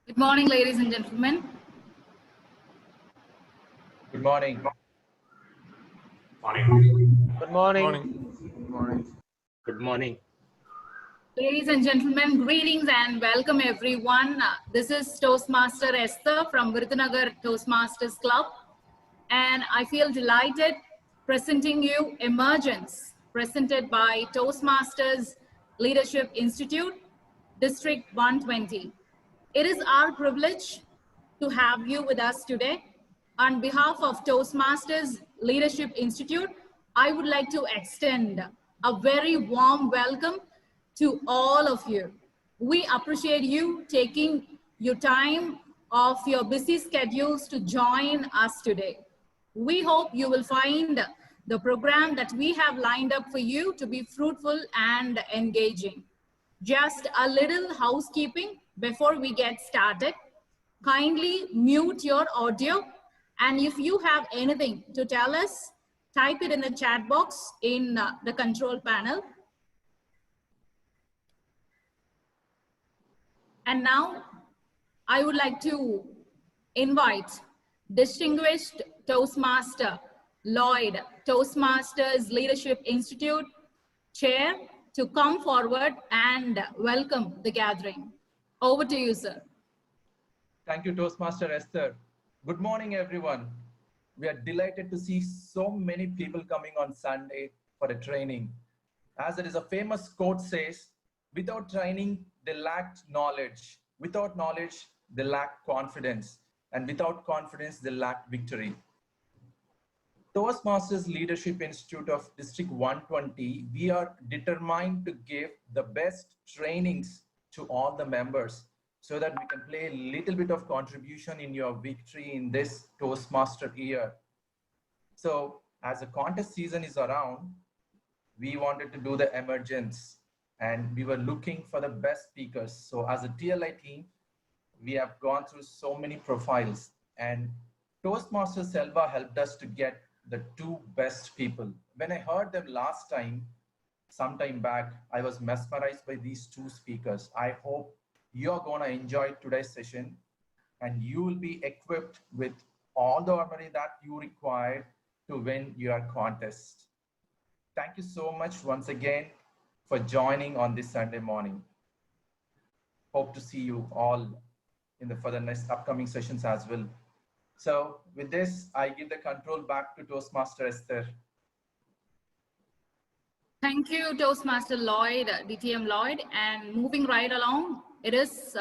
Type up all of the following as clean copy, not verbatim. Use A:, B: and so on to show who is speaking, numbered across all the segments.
A: Good morning, ladies and gentlemen.
B: Good morning.
C: Good morning.
D: Good morning.
C: Good morning.
A: Ladies and gentlemen, greetings and welcome everyone. This is Toastmaster Esther from Virudhunagar Toastmasters Club, and I feel delighted presenting you Emergence, presented by Toastmasters Leadership Institute, District 120. It is our privilege to have you with us today. On behalf of Toastmasters Leadership Institute, I would like to extend a very warm welcome to all of you. We appreciate you taking your time off your busy schedules to join us today. We hope you will find the program that we have lined up for you to be fruitful and engaging. Just a little housekeeping before we get started. Kindly mute your audio, and if you have anything to tell us, type it in the chat box in the control panel. And now I would like to invite distinguished Toastmaster Lloyd, Toastmasters Leadership Institute Chair, to come forward and welcome the gathering. Over to you, sir.
B: Thank you, Toastmaster Esther. Good morning, everyone. We are delighted to see so many people coming on Sunday for a training. As it is a famous quote says, without training, they lacked knowledge. Without knowledge, they lack confidence. And without confidence, they lack victory. Toastmasters Leadership Institute of District 120, we are determined to give the best trainings to all the members so that we can play a little bit of contribution in your victory in this Toastmaster year. So as the contest season is around, we wanted to do the emergence and we were looking for the best speakers. So as a TLI team, we have gone through so many profiles, and Toastmaster Selva helped us to get the two best people. When I heard them last time, some time back, I was mesmerized by these two speakers. I hope you're gonna enjoy today's session and you will be equipped with all the armory that you require to win your contest. Thank you so much once again for joining on this Sunday morning. Hope to see you all for the next upcoming sessions as well. So with this, I give the control back to Toastmaster Esther.
A: Thank you, Toastmaster Lloyd, DTM Lloyd. And moving right along, it is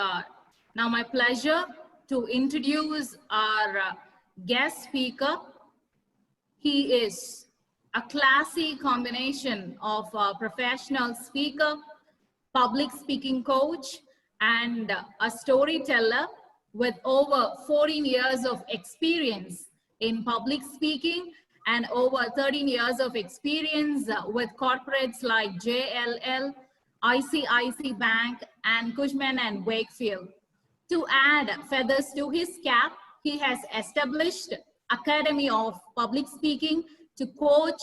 A: now my pleasure to introduce our guest speaker. He is a classy combination of a professional speaker, public speaking coach, and a storyteller with over 14 years of experience in public speaking and over 13 years of experience with corporates like JLL, ICICI Bank, and Cushman and Wakefield. To add feathers to his cap, he has established Academy of Public Speaking to coach,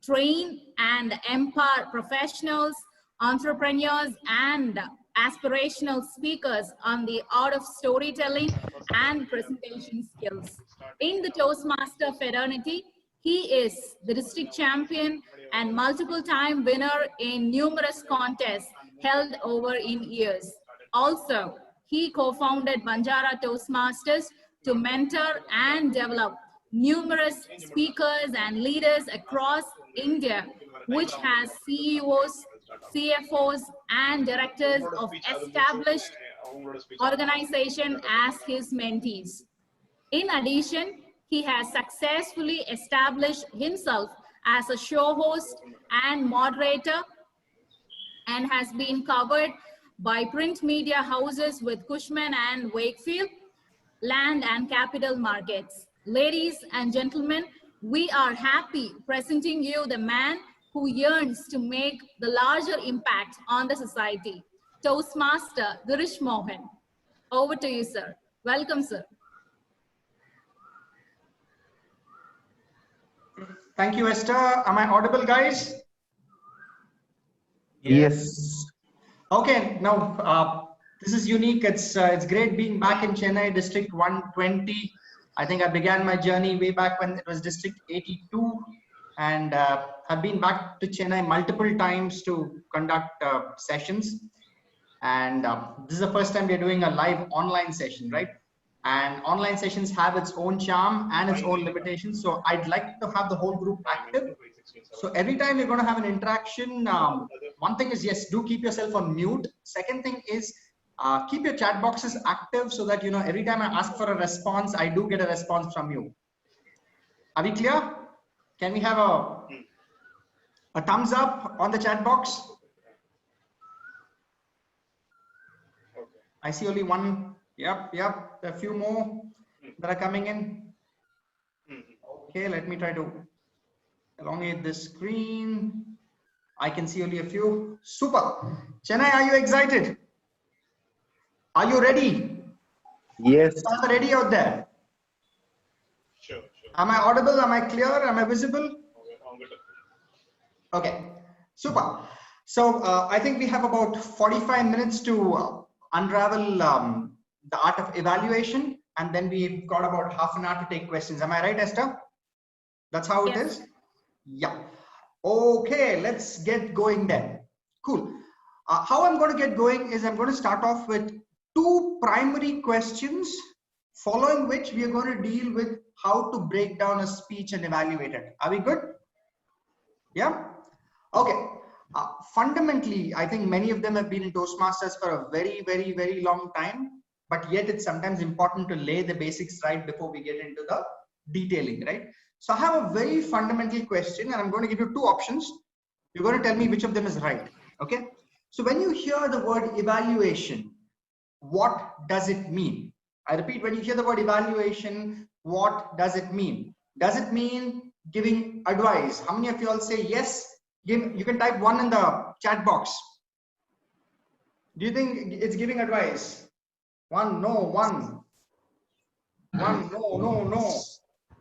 A: train, and empower professionals, entrepreneurs, and aspirational speakers on the art of storytelling and presentation skills. In the Toastmaster fraternity, he is the district champion and multiple-time winner in numerous contests held over in years. Also, he co-founded Banjara Toastmasters to mentor and develop numerous speakers and leaders across India, which has CEOs, CFOs, and directors of established organizations as his mentees. In addition, he has successfully established himself as a show host and moderator and has been covered by print media houses with Cushman and Wakefield, Land and Capital Markets. Ladies and gentlemen, we are happy presenting you the man who yearns to make the larger impact on the society, Toastmaster Girish Mohan. Over to you, sir. Welcome, sir.
D: Thank you, Esther. Am I audible, guys?
C: Yes.
D: Okay, now This is unique. It's great being back in Chennai, District 120. I think I began my journey way back when it was District 82, and I've been back to Chennai multiple times to conduct sessions. And this is the first time we're doing a live online session, right? And online sessions have its own charm and its own limitations. So I'd like to have the whole group active. So every time you're going to have an interaction, one thing is, yes, do keep yourself on mute. Second thing is, keep your chat boxes active so that, you know, every time I ask for a response, I do get a response from you. Are we clear? Can we have a thumbs up on the chat box? I see only one. Yep. A few more that are coming in. Okay, let me try to elongate the screen. I can see only a few. Super. Chennai, are you excited? Are you ready?
C: Yes.
D: Are you ready out there?
C: Sure.
D: Am I audible? Am I clear? Am I visible? Okay, super. So I think we have about 45 minutes to unravel the art of evaluation, and then we've got about half an hour to take questions. Am I right, Esther? That's how it is? Yeah. Okay, let's get going then. Cool. How I'm going to get going is I'm going to start off with two primary questions, following which we are going to deal with how to break down a speech and evaluate it. Are we good? Yeah. Okay. Fundamentally, I think many of them have been in Toastmasters for a very, very, very long time, but yet it's sometimes important to lay the basics right before we get into the detailing, right? So I have a very fundamental question, and I'm going to give you two options. You're going to tell me which of them is right. Okay. So when you hear the word evaluation, what does it mean? I repeat, when you hear the word evaluation, what does it mean? Does it mean giving advice? How many of you all say yes? You can type 1 in the chat box. Do you think it's giving advice? 1, no, 1. 1, no, 1.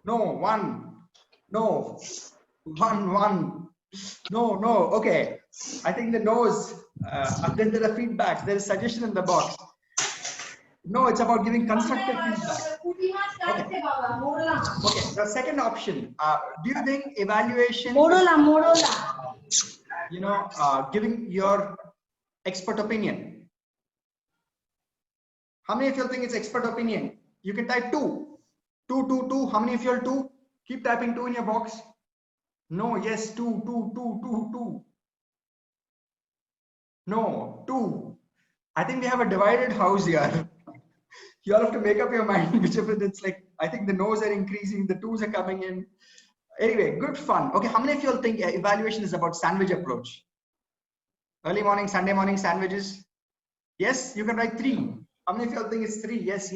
D: No, 1. No. Okay. I think the no's, then there are feedbacks. There is suggestion in the box. No, it's about giving constructive feedback. Okay. The second option, do you think evaluation is, giving your expert opinion? How many of you think it's expert opinion? You can type 2. 2. How many of you all 2? Keep typing 2 in your box. No, yes, 2. No, 2. I think we have a divided house here. You all have to make up your mind whichever it's like. I think the no's are increasing, the 2's are coming in. Anyway, good fun. Okay, how many of you all think evaluation is about sandwich approach? Early morning, Sunday morning sandwiches? Yes, you can write 3. How many of you all think it's 3? Yes.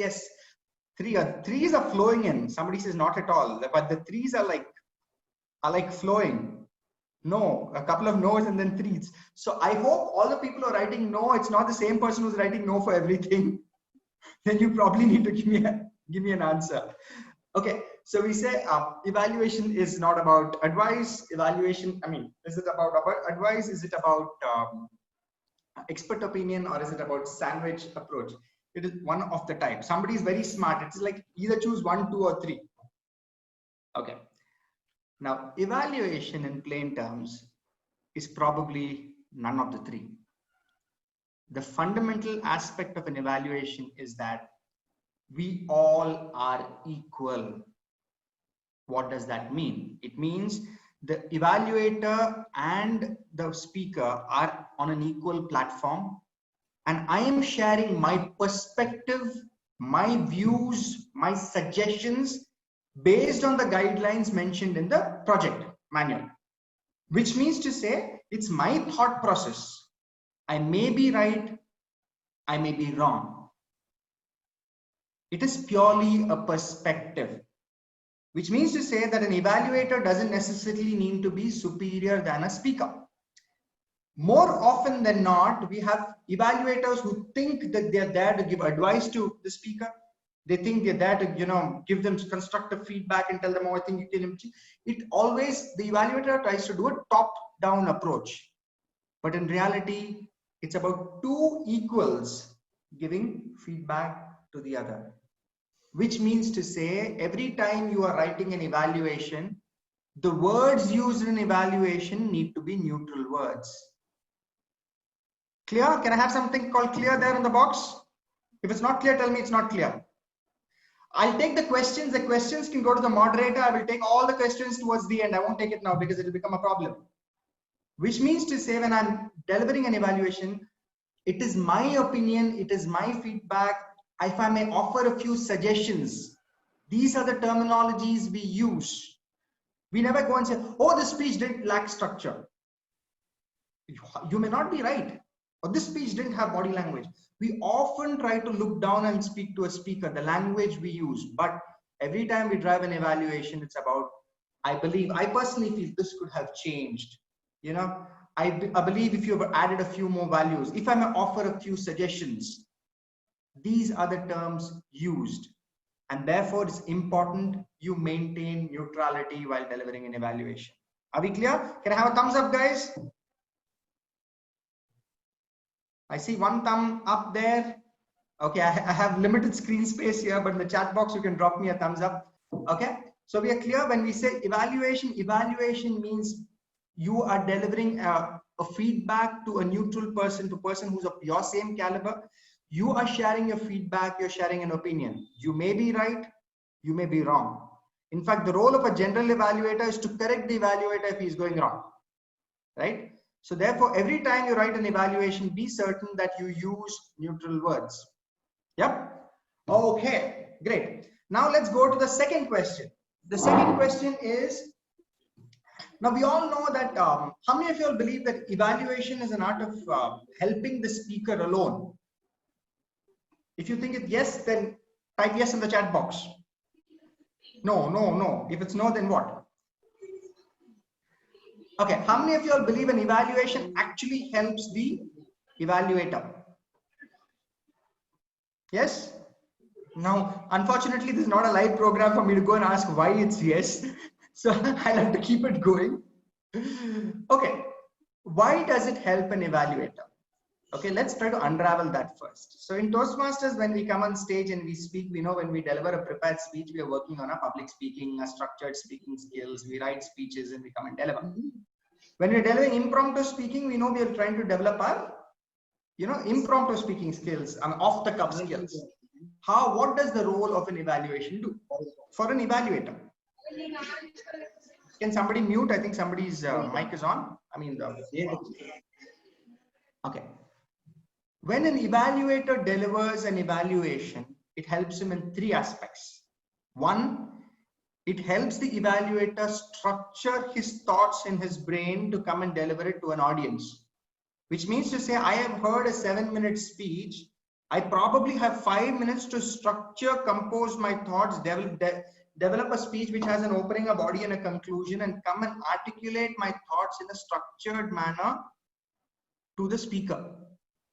D: 3's are flowing in. Somebody says not at all, but the 3's are like flowing. No, a couple of no's and then 3's. So I hope all the people who are writing no, it's not the same person who's writing no for everything. Then you probably need to give me an answer. Okay, so we say evaluation is not about advice. Evaluation, is it about advice? Is it about expert opinion, or is it about sandwich approach? It is one of the type. Somebody is very smart. It's like either choose 1, 2, or 3. Okay. Now, evaluation in plain terms is probably none of the 3. The fundamental aspect of an evaluation is that we all are equal. What does that mean? It means the evaluator and the speaker are on an equal platform, and I am sharing my perspective, my views, my suggestions based on the guidelines mentioned in the project manual, which means to say it's my thought process. I may be right, I may be wrong. It is purely a perspective, which means to say that an evaluator doesn't necessarily need to be superior than a speaker. More often than not, we have evaluators who think that they're there to give advice to the speaker. They think they're there to, give them constructive feedback and tell them, oh, I think you can. The evaluator tries to do a top-down approach. But in reality, it's about 2 equals giving feedback to the other. Which means to say, every time you are writing an evaluation, the words used in evaluation need to be neutral words. Clear? Can I have something called clear there in the box? If it's not clear, tell me it's not clear. I'll take the questions. The questions can go to the moderator. I will take all the questions towards the end. I won't take it now because it will become a problem. Which means to say, when I'm delivering an evaluation, it is my opinion, it is my feedback. If I may offer a few suggestions, these are the terminologies we use. We never go and say, oh, this speech didn't lack structure. You may not be right. Or this speech didn't have body language. We often try to look down and speak to a speaker, the language we use. But every time we drive an evaluation, it's about, I personally feel this could have changed. You know, I believe if you have added a few more values, if I may offer a few suggestions, these are the terms used. And therefore, it's important you maintain neutrality while delivering an evaluation. Are we clear? Can I have a thumbs up, guys? I see one thumb up there. Okay, I have limited screen space here, but in the chat box, you can drop me a thumbs up. Okay, so we are clear when we say evaluation. Evaluation means you are delivering a feedback to a neutral person, to a person who's of your same caliber. You are sharing your feedback, you're sharing an opinion. You may be right, you may be wrong. In fact, the role of a general evaluator is to correct the evaluator if he's going wrong, right? So therefore, every time you write an evaluation, be certain that you use neutral words. Yep. Okay, great. Now let's go to the second question. The second question is, now we all know that, how many of you all believe that evaluation is an art of helping the speaker alone? If you think it yes, then type yes in the chat box. No, no, no. If it's no, then what? Okay, how many of you all believe an evaluation actually helps the evaluator? Yes? Now, unfortunately, this is not a live program for me to go and ask why it's yes. So I'll have to keep it going. Okay, why does it help an evaluator? Okay, let's try to unravel that first. So in Toastmasters, when we come on stage and we speak, we know when we deliver a prepared speech, we are working on a public speaking, a structured speaking skills. We write speeches and we come and deliver. When we're delivering impromptu speaking, we know we are trying to develop our, impromptu speaking skills and off the cuff skills. What does the role of an evaluation do for an evaluator? Can somebody mute? I think somebody's mic is on. Okay. When an evaluator delivers an evaluation, it helps him in three aspects. One, it helps the evaluator structure his thoughts in his brain to come and deliver it to an audience. Which means to say, I have heard a 7-minute speech. I probably have 5 minutes to structure, compose my thoughts, develop a speech which has an opening, a body, and a conclusion, and come and articulate my thoughts in a structured manner to the speaker.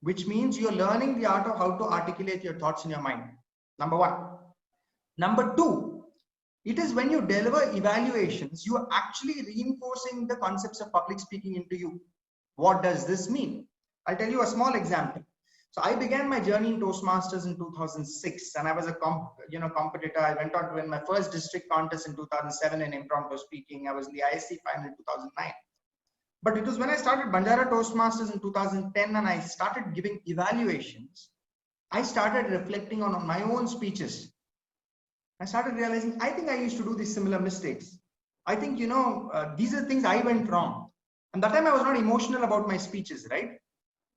D: Which means you're learning the art of how to articulate your thoughts in your mind. Number one. Number two, it is when you deliver evaluations, you are actually reinforcing the concepts of public speaking into you. What does this mean? I'll tell you a small example. So I began my journey in Toastmasters in 2006, and I was a competitor. I went on to win my first district contest in 2007 in impromptu speaking. I was in the ISC final in 2009. But it was when I started Banjara Toastmasters in 2010 and I started giving evaluations, I started reflecting on my own speeches. I started realizing, I think I used to do these similar mistakes. I think, these are things I went wrong. And that time I was not emotional about my speeches, right?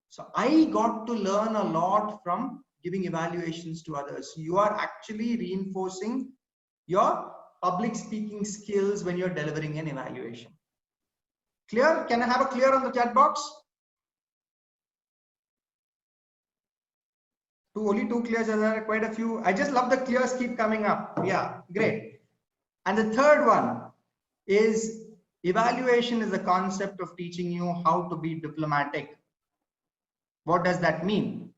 D: So I got to learn a lot from giving evaluations to others. You are actually reinforcing your public speaking skills when you're delivering an evaluation. Clear? Can I have a clear on the chat box? Only two clears. There are quite a few. I just love the clears keep coming up. Yeah, great. And the third one is evaluation is the concept of teaching you how to be diplomatic. What does that mean?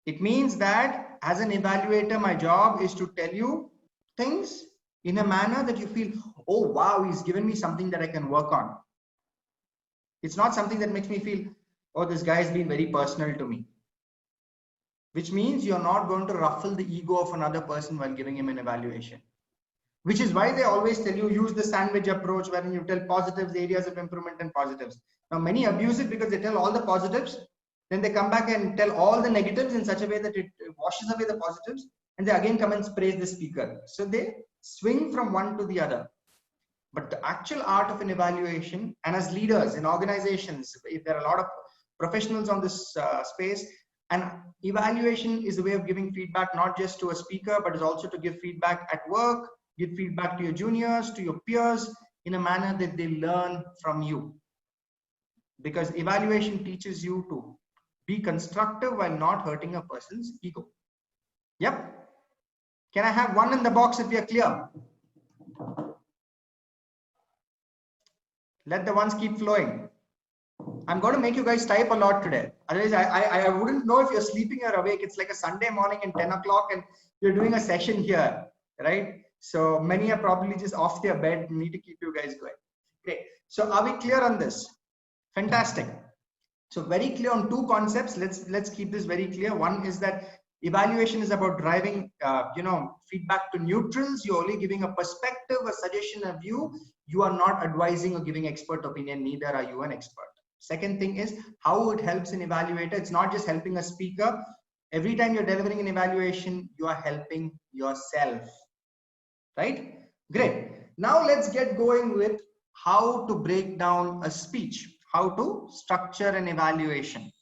D: It means that as an evaluator, my job is to tell you things in a manner that you feel, oh, wow, he's given me something that I can work on. It's not something that makes me feel, oh, this guy's been very personal to me. which means you're not going to ruffle the ego of another person while giving him an evaluation. Which is why they always tell you use the sandwich approach, wherein you tell positives, areas of improvement, and positives. Now, many abuse it because they tell all the positives, then they come back and tell all the negatives in such a way that it washes away the positives, and they again come and praise the speaker. So they swing from one to the other. But the actual art of an evaluation, and as leaders in organizations, if there are a lot of professionals on this space, and evaluation is a way of giving feedback not just to a speaker, but is also to give feedback at work, give feedback to your juniors, to your peers, in a manner that they learn from you. Because evaluation teaches you to be constructive while not hurting a person's ego. Yep. Can I have one in the box if we are clear? Let the ones keep flowing. I'm going to make you guys type a lot today. Otherwise, I wouldn't know if you're sleeping or awake. It's like a Sunday morning and 10 o'clock and you're doing a session here, right? So many are probably just off their bed, need to keep you guys going. Great. So are we clear on this? Fantastic. So very clear on two concepts. Let's keep this very clear. One is that evaluation is about driving, feedback to neutrals. You're only giving a perspective, a suggestion, a view. You are not advising or giving expert opinion. Neither are you an expert. Second thing is how it helps an evaluator. It's not just helping a speaker. Every time you're delivering an evaluation, you are helping yourself. Right? Great. Now let's get going with how to break down a speech, how to structure an evaluation.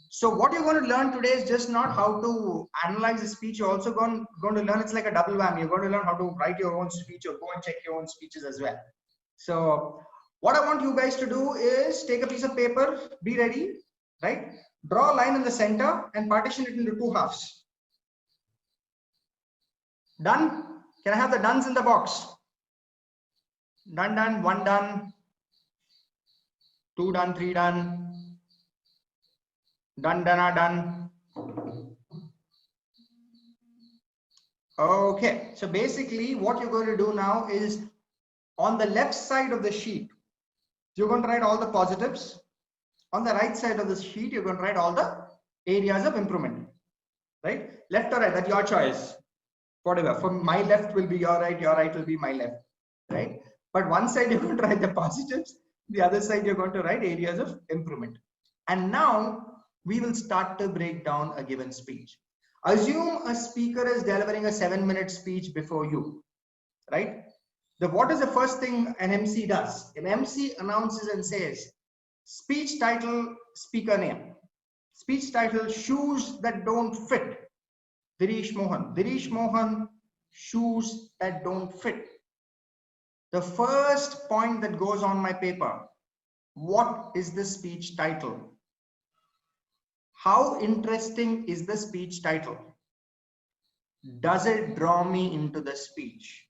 D: So what you're going to learn today is just not how to analyze a speech. You're also going to learn, it's like a double whammy. You're going to learn how to write your own speech or go and check your own speeches as well. So what I want you guys to do is take a piece of paper, be ready, right? Draw a line in the center and partition it into two halves. Done? Can I have the dones in the box? Done, done, one done, two done, three done, done, done, are done. Okay, so basically what you're going to do now is on the left side of the sheet, you're going to write all the positives. On the right side of the sheet, you're going to write all the areas of improvement, right? Left or right, that's your choice. Whatever, from my left will be your right will be my left, right? But one side you're going to write the positives, the other side you're going to write areas of improvement. And now we will start to break down a given speech. Assume a speaker is delivering a 7-minute speech before you, right? What is the first thing an MC does? An MC announces and says, speech title, speaker name. Speech title, shoes that don't fit. Dirish Mohan. Dirish Mohan, shoes that don't fit. The first point that goes on my paper, what is the speech title? How interesting is the speech title? Does it draw me into the speech?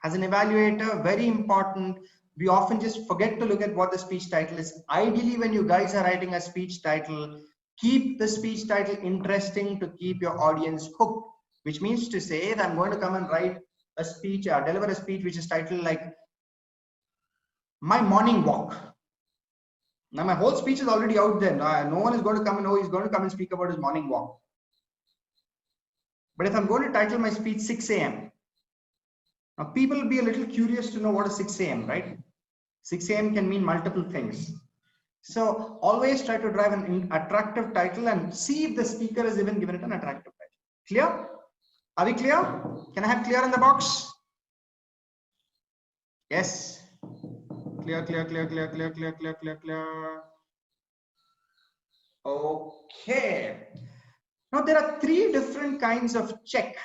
D: As an evaluator, very important, we often just forget to look at what the speech title is. Ideally, when you guys are writing a speech title, keep the speech title interesting to keep your audience hooked, which means to say that I'm going to come and write a speech or deliver a speech which is titled like My Morning Walk. Now my whole speech is already out there. No one is going to come and know he's going to come and speak about his morning walk. But if I'm going to title my speech 6 a.m. Now people will be a little curious to know what is 6 a.m., right? 6 a.m. can mean multiple things. So always try to drive an attractive title and see if the speaker has even given it an attractive title. Clear? Are we clear? Can I have clear in the box? Yes. Clear, clear, clear, clear, clear, clear, clear, clear, clear. Okay. Now there are 3 different kinds of check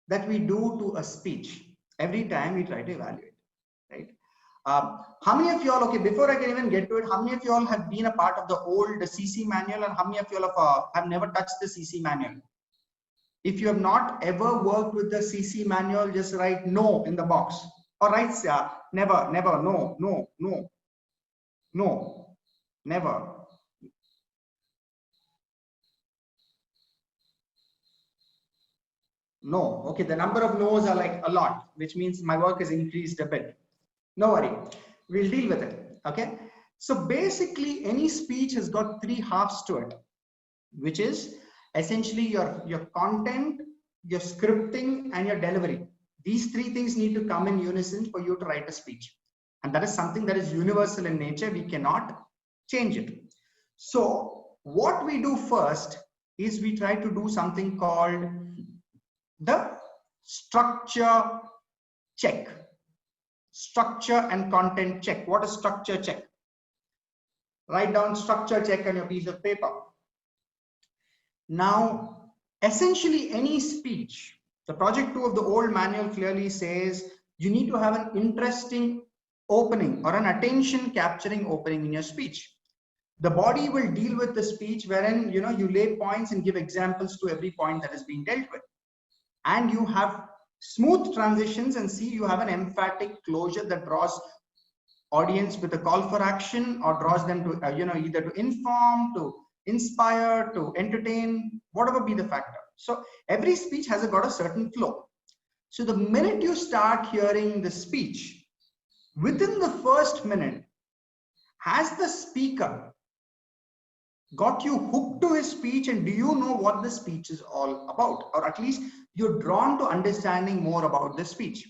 D: that we do to a speech every time we try to evaluate, right? How many of y'all, okay, before I can even get to it, how many of y'all have been a part of the old CC manual, and how many of y'all have never touched the CC manual? If you have not ever worked with the CC manual, just write no in the box, or write never, never, no, no, no, no, never. No. Okay, the number of no's are like a lot, which means my work has increased a bit. No worry, we'll deal with it. Okay, so basically any speech has got 3 halves to it, which is Essentially, your content, your scripting, and your delivery. These three things need to come in unison for you to write a speech. And that is something that is universal in nature. We cannot change it. So what we do first is we try to do something called the structure check. Structure and content check. What is structure check? Write down structure check on your piece of paper. Now, essentially any speech, the project 2 of the old manual clearly says you need to have an interesting opening or an attention capturing opening in your speech. The body will deal with the speech wherein you lay points and give examples to every point that is being dealt with. And you have smooth transitions, and see you have an emphatic closure that draws audience with a call for action, or draws them to either to inform, to inspire, to entertain, whatever be the factor. So every speech has got a certain flow. So the minute you start hearing the speech, within the first minute, has the speaker got you hooked to his speech, and do you know what the speech is all about? Or at least you're drawn to understanding more about the speech.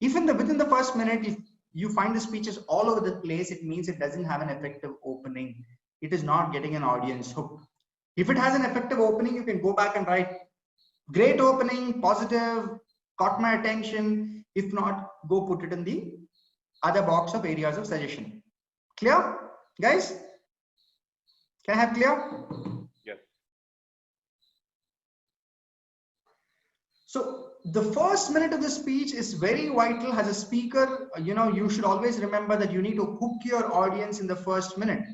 D: Within the first minute, if you find the speeches all over the place, it means it doesn't have an effective opening. It is not getting an audience hooked. If it has an effective opening, you can go back and write, great opening, positive, caught my attention. If not, go put it in the other box of areas of suggestion. Clear, guys? Can I have clear?
C: Yes.
D: So the first minute of the speech is very vital. As a speaker, you should always remember that you need to hook your audience in the first minute.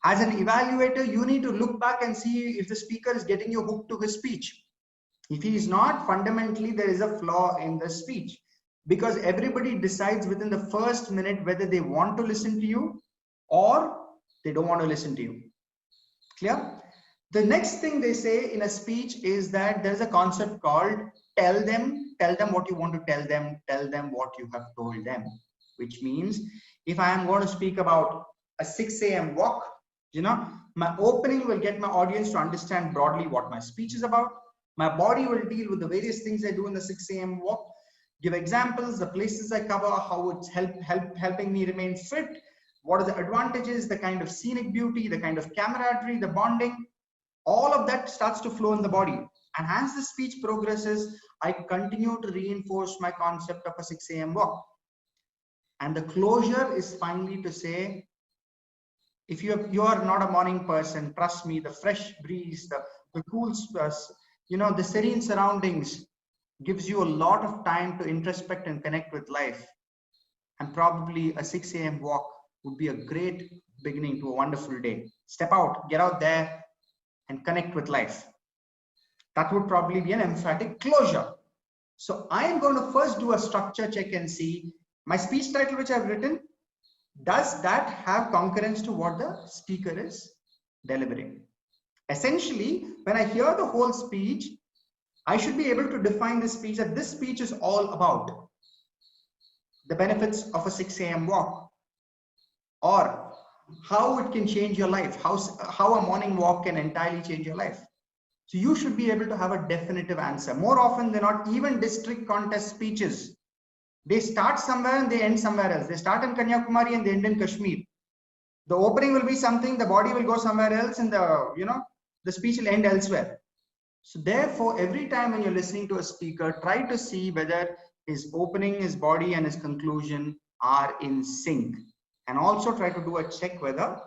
D: As an evaluator, you need to look back and see if the speaker is getting you hooked to his speech. If he is not, fundamentally, there is a flaw in the speech, because everybody decides within the first minute whether they want to listen to you or they don't want to listen to you. Clear? The next thing they say in a speech is that there's a concept called tell them what you want to tell them what you have told them, which means if I am going to speak about a 6 a.m. walk, my opening will get my audience to understand broadly what my speech is about. My body will deal with the various things I do in the 6 a.m. walk, give examples, the places I cover, how it's helping me remain fit, what are the advantages, the kind of scenic beauty, the kind of camaraderie, the bonding, all of that starts to flow in the body. And as the speech progresses, I continue to reinforce my concept of a 6 a.m. walk. And the closure is finally to say, if you are not a morning person, trust me, the fresh breeze, the cool, the serene surroundings gives you a lot of time to introspect and connect with life. And probably a 6 a.m. walk would be a great beginning to a wonderful day. Step out, get out there and connect with life. That would probably be an emphatic closure. So I am going to first do a structure check and see my speech title which I've written, does that have concurrence to what the speaker is delivering? Essentially, when I hear the whole speech, I should be able to define the speech that this speech is all about the benefits of a 6 a.m. walk, or how it can change your life, how a morning walk can entirely change your life. So you should be able to have a definitive answer. More often than not, even district contest speeches, they start somewhere and they end somewhere else. They start in Kanyakumari and they end in Kashmir. The opening will be something, the body will go somewhere else, and the speech will end elsewhere. So therefore, every time when you're listening to a speaker, try to see whether his opening, his body, and his conclusion are in sync. And also try to do a check whether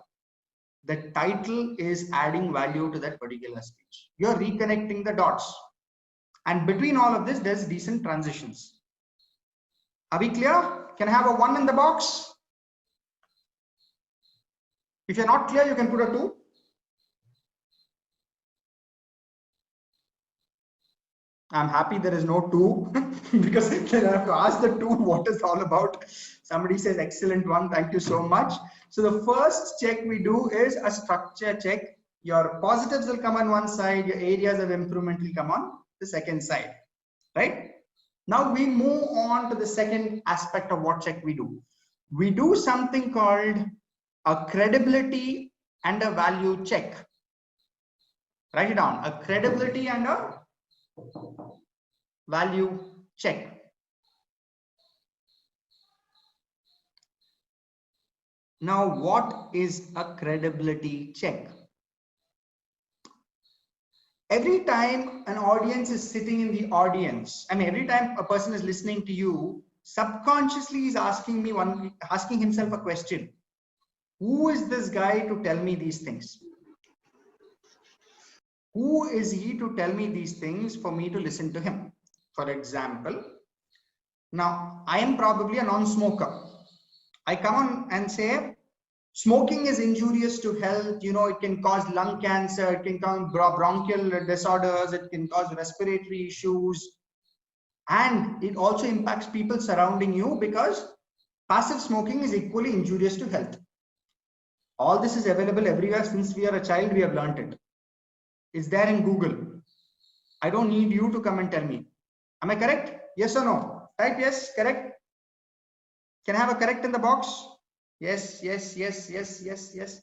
D: the title is adding value to that particular speech. You're reconnecting the dots. And between all of this, there's decent transitions. Are we clear? Can I have a 1 in the box? If you're not clear, you can put a 2. I'm happy there is no 2 because then I have to ask the 2 what it's all about. Somebody says excellent one. Thank you so much. So the first check we do is a structure check. Your positives will come on one side, your areas of improvement will come on the second side, right? Now we move on to the second aspect of what check we do. We do something called a credibility and a value check, Write it down. A credibility and a value check. Now, what is a credibility check? Every time an audience is sitting in the audience, I mean, every time a person is listening to you, subconsciously is asking himself a question. Who is this guy to tell me these things? Who is he to tell me these things for me to listen to him? For example, now I am probably a non-smoker. I come on and say, smoking is injurious to health. You know, it can cause lung cancer, it can cause bronchial disorders, it can cause respiratory issues. And it also impacts people surrounding you because passive smoking is equally injurious to health. All this is available everywhere. Since we are a child, we have learned it. It's there in Google. I don't need you to come and tell me. Am I correct? Yes or no? Type yes, correct. Can I have a correct in the box? Yes, yes, yes, yes, yes, yes.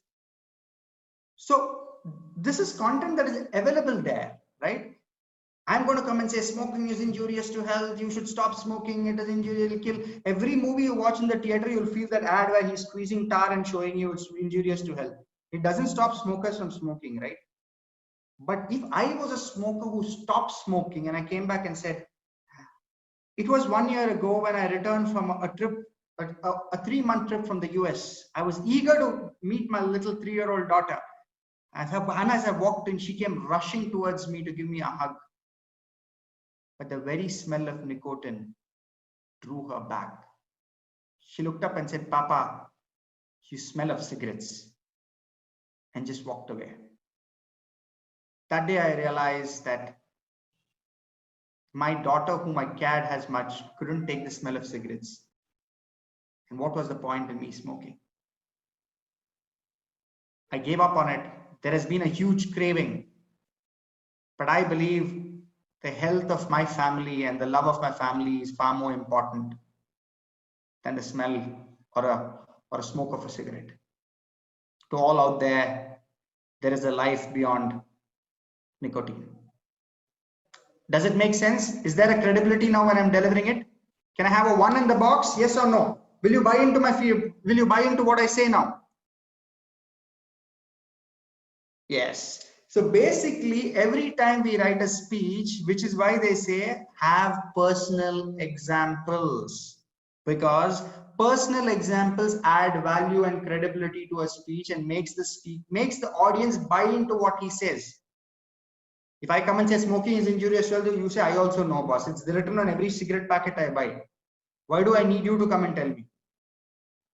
D: So this is content that is available there, right? I'm going to come and say smoking is injurious to health. You should stop smoking. It is injurious. It'll kill. Every movie you watch in the theater, you'll feel that ad where he's squeezing tar and showing you it's injurious to health. It doesn't stop smokers from smoking, right? But if I was a smoker who stopped smoking and I came back and said, it was 1 year ago when I returned from a trip, a 3-month trip from the US. I was eager to meet my little 3-year-old daughter. And as I walked in, she came rushing towards me to give me a hug. But the very smell of nicotine drew her back. She looked up and said, Papa, you smell of cigarettes, and just walked away. That day I realized that my daughter, whom I cared as much, couldn't take the smell of cigarettes. And what was the point in me smoking? I gave up on it. There has been a huge craving, but I believe the health of my family and the love of my family is far more important than the smell or a smoke of a cigarette. To all out there, there is a life beyond nicotine. Does it make sense? Is there a credibility now when I'm delivering it? Can I have a 1 in the box? Yes or no? Will you buy into my field? Will you buy into what I say now? Yes. So basically, every time we write a speech, which is why they say have personal examples, because personal examples add value and credibility to a speech and makes the audience buy into what he says. If I come and say smoking is injurious to health, you say, I also know, boss. It's written on every cigarette packet I buy. Why do I need you to come and tell me?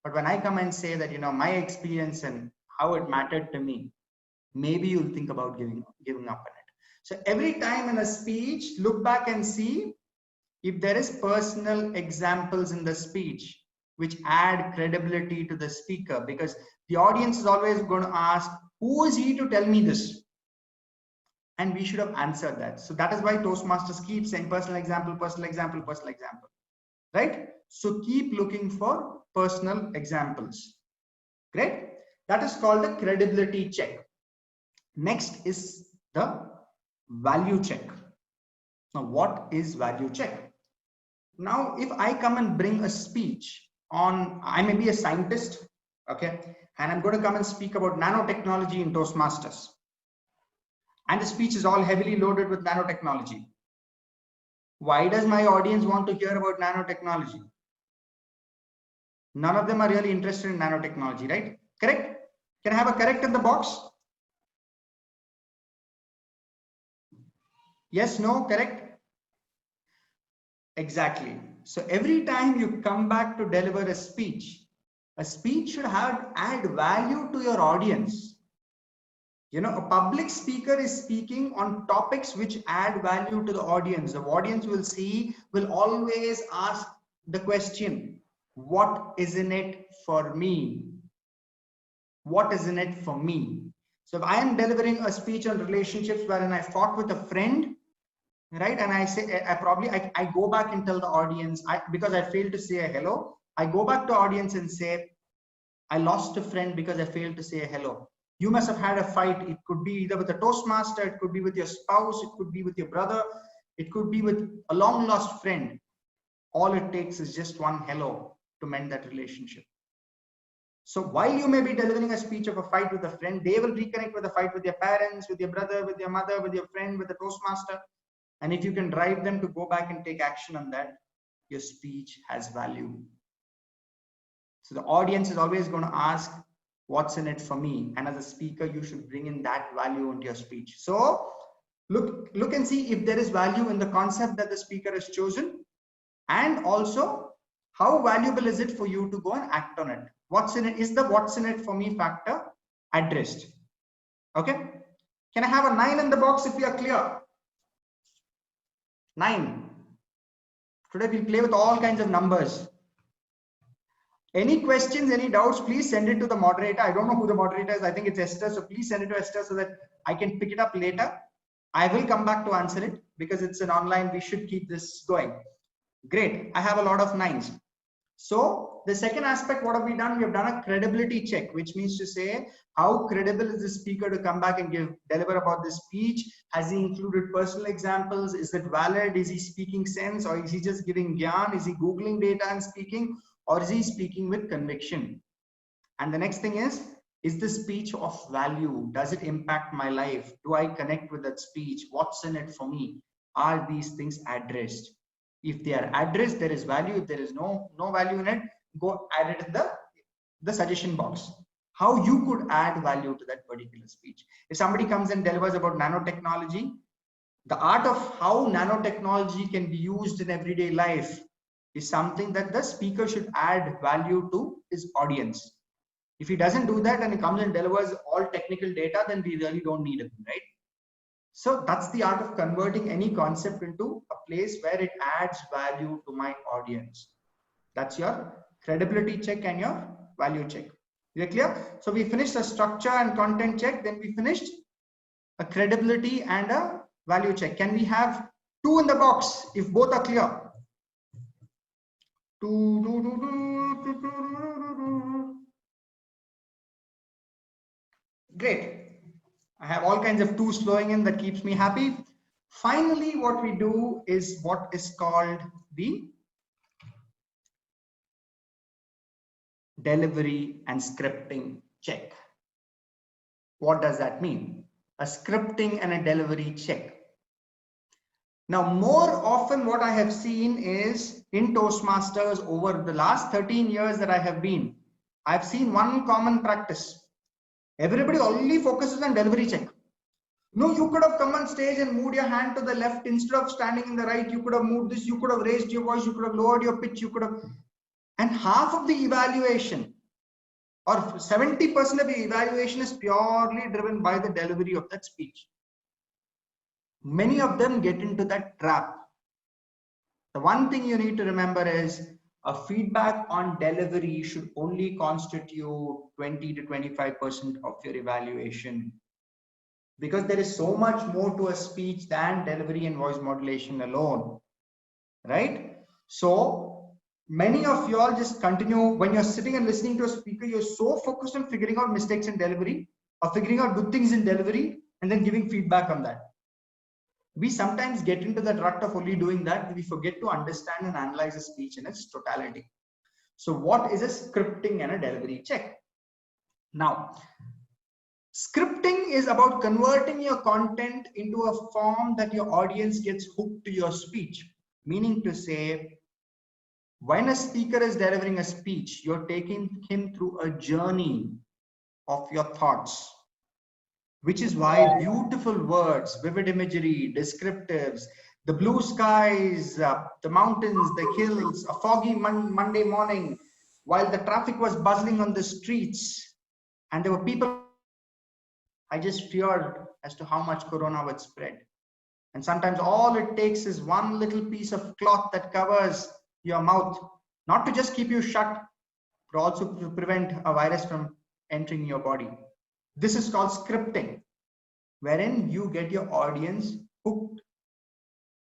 D: But when I come and say that, you know, my experience and how it mattered to me, maybe you'll think about giving up on it. So every time in a speech, look back and see if there is personal examples in the speech which add credibility to the speaker, because the audience is always going to ask, who is he to tell me this? And we should have answered that. So that is why Toastmasters keep saying personal example, personal example, personal example, right? So keep looking for personal examples. Great. That is called a credibility check. Next is the value check. Now, what is value check? Now, if I come and bring a speech on, I may be a scientist, okay, and I'm going to come and speak about nanotechnology in Toastmasters. And the speech is all heavily loaded with nanotechnology. Why does my audience want to hear about nanotechnology? None of them are really interested in nanotechnology, right? Correct? Can I have a correct in the box? Yes, no, correct? Exactly. So every time you come back to deliver a speech should add value to your audience. You know, a public speaker is speaking on topics which add value to the audience. The audience will always ask the question, what is in it for me? What is in it for me? So if I am delivering a speech on relationships wherein I fought with a friend, right? And I say, I go back and tell the audience, because I failed to say a hello, I go back to audience and say, I lost a friend because I failed to say a hello. You must have had a fight. It could be either with a Toastmaster, it could be with your spouse, it could be with your brother, it could be with a long lost friend. All it takes is just one hello to mend that relationship. So while you may be delivering a speech of a fight with a friend, they will reconnect with a fight with your parents, with your brother, with your mother, with your friend, with the Toastmaster. And if you can drive them to go back and take action on that, your speech has value. So the audience is always going to ask, what's in it for me? And as a speaker, you should bring in that value into your speech. So look and see if there is value in the concept that the speaker has chosen. And also, how valuable is it for you to go and act on it? What's in it? Is the what's in it for me factor addressed? Okay. Can I have a 9 in the box if we are clear? 9. Today we'll play with all kinds of numbers. Any questions, any doubts, please send it to the moderator. I don't know who the moderator is. I think it's Esther. So please send it to Esther so that I can pick it up later. I will come back to answer it because it's an online. We should keep this going. Great. I have a lot of 9s. So the second aspect, what have we done? We have done a credibility check, which means to say, how credible is the speaker to come back and deliver about this speech? Has he included personal examples? Is it valid? Is he speaking sense, or is he just giving gyan? Is he Googling data and speaking, or is he speaking with conviction? And the next thing is the speech of value? Does it impact my life? Do I connect with that speech? What's in it for me? Are these things addressed? If they are addressed, there is value. If there is no value in it, go add it in the suggestion box. How you could add value to that particular speech. If somebody comes and delivers about nanotechnology, the art of how nanotechnology can be used in everyday life is something that the speaker should add value to his audience. If he doesn't do that and he comes and delivers all technical data, then we really don't need him, right? So that's the art of converting any concept into a place where it adds value to my audience. That's your credibility check and your value check. Is it clear? So we finished a structure and content check. Then we finished a credibility and a value check. Can we have 2 in the box if both are clear? Great. I have all kinds of 2s flowing in. That keeps me happy. Finally, what we do is what is called the delivery and scripting check. What does that mean? A scripting and a delivery check. Now, more often what I have seen is in Toastmasters over the last 13 years that I have been, I've seen one common practice. Everybody only focuses on delivery check. No, you could have come on stage and moved your hand to the left instead of standing in the right. You could have moved this, you could have raised your voice, you could have lowered your pitch, you could have. And half of the evaluation or 70% of the evaluation is purely driven by the delivery of that speech. Many of them get into that trap. The one thing you need to remember is a feedback on delivery should only constitute 20 to 25% of your evaluation, because there is so much more to a speech than delivery and voice modulation alone, right? So many of you all just continue, when you're sitting and listening to a speaker, you're so focused on figuring out mistakes in delivery or figuring out good things in delivery and then giving feedback on that. We sometimes get into that rut of only doing that. We forget to understand and analyze a speech in its totality. So what is a scripting and a delivery check? Now, scripting is about converting your content into a form that your audience gets hooked to your speech. Meaning to say, when a speaker is delivering a speech, you're taking him through a journey of your thoughts. Which is why beautiful words, vivid imagery, descriptives, the blue skies, the mountains, the hills, a foggy Monday morning, while the traffic was bustling on the streets and there were people, I just feared as to how much corona would spread. And sometimes all it takes is one little piece of cloth that covers your mouth, not to just keep you shut, but also to prevent a virus from entering your body. This is called scripting, wherein you get your audience hooked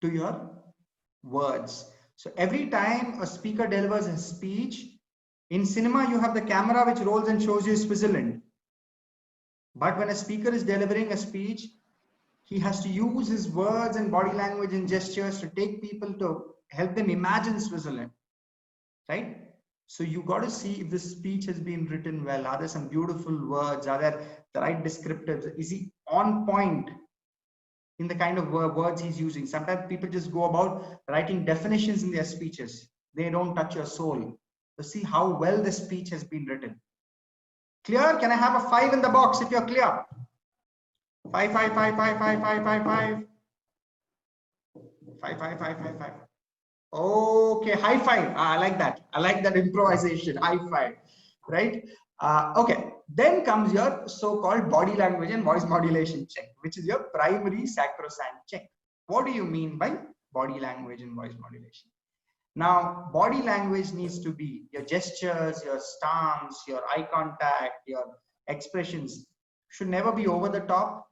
D: to your words. So every time a speaker delivers a speech, in cinema, you have the camera which rolls and shows you Switzerland. But when a speaker is delivering a speech, he has to use his words and body language and gestures to take people to help them imagine Switzerland, right? So you got to see if the speech has been written well. Are there some beautiful words? Are there the right descriptives? Is he on point in the kind of words he's using? Sometimes people just go about writing definitions in their speeches. They don't touch your soul. So see how well the speech has been written. Clear? Can I have a 5 in the box if you're clear? 5, 5, 5, 5, 5, 5, 5, 5. 5, 5, 5, 5, 5. Okay, high five. I like that. I like that improvisation. High five, right? Okay, then comes your so-called body language and voice modulation check, which is your primary sacrosanct check. What do you mean by body language and voice modulation? Now, body language needs to be your gestures, your stance, your eye contact, your expressions should never be over the top.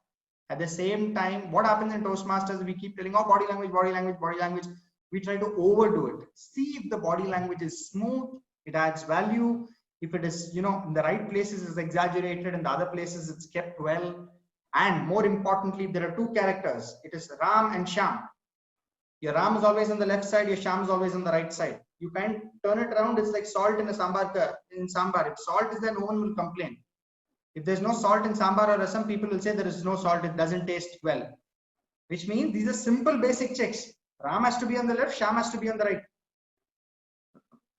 D: At the same time, what happens in Toastmasters, we keep telling, oh, body language, body language, body language. We try to overdo it. See if the body language is smooth, it adds value. If it is, you know, in the right places it's exaggerated, in the other places it's kept well. And more importantly, there are two characters. It is Ram and Shyam. Your Ram is always on the left side, your Shyam is always on the right side. You can't turn it around. It's like salt in a sambar. In sambar, if salt is there, no one will complain. If there's no salt in sambar or rasam, people will say there is no salt, it doesn't taste well. Which means these are simple basic checks. Ram has to be on the left, Shyam has to be on the right.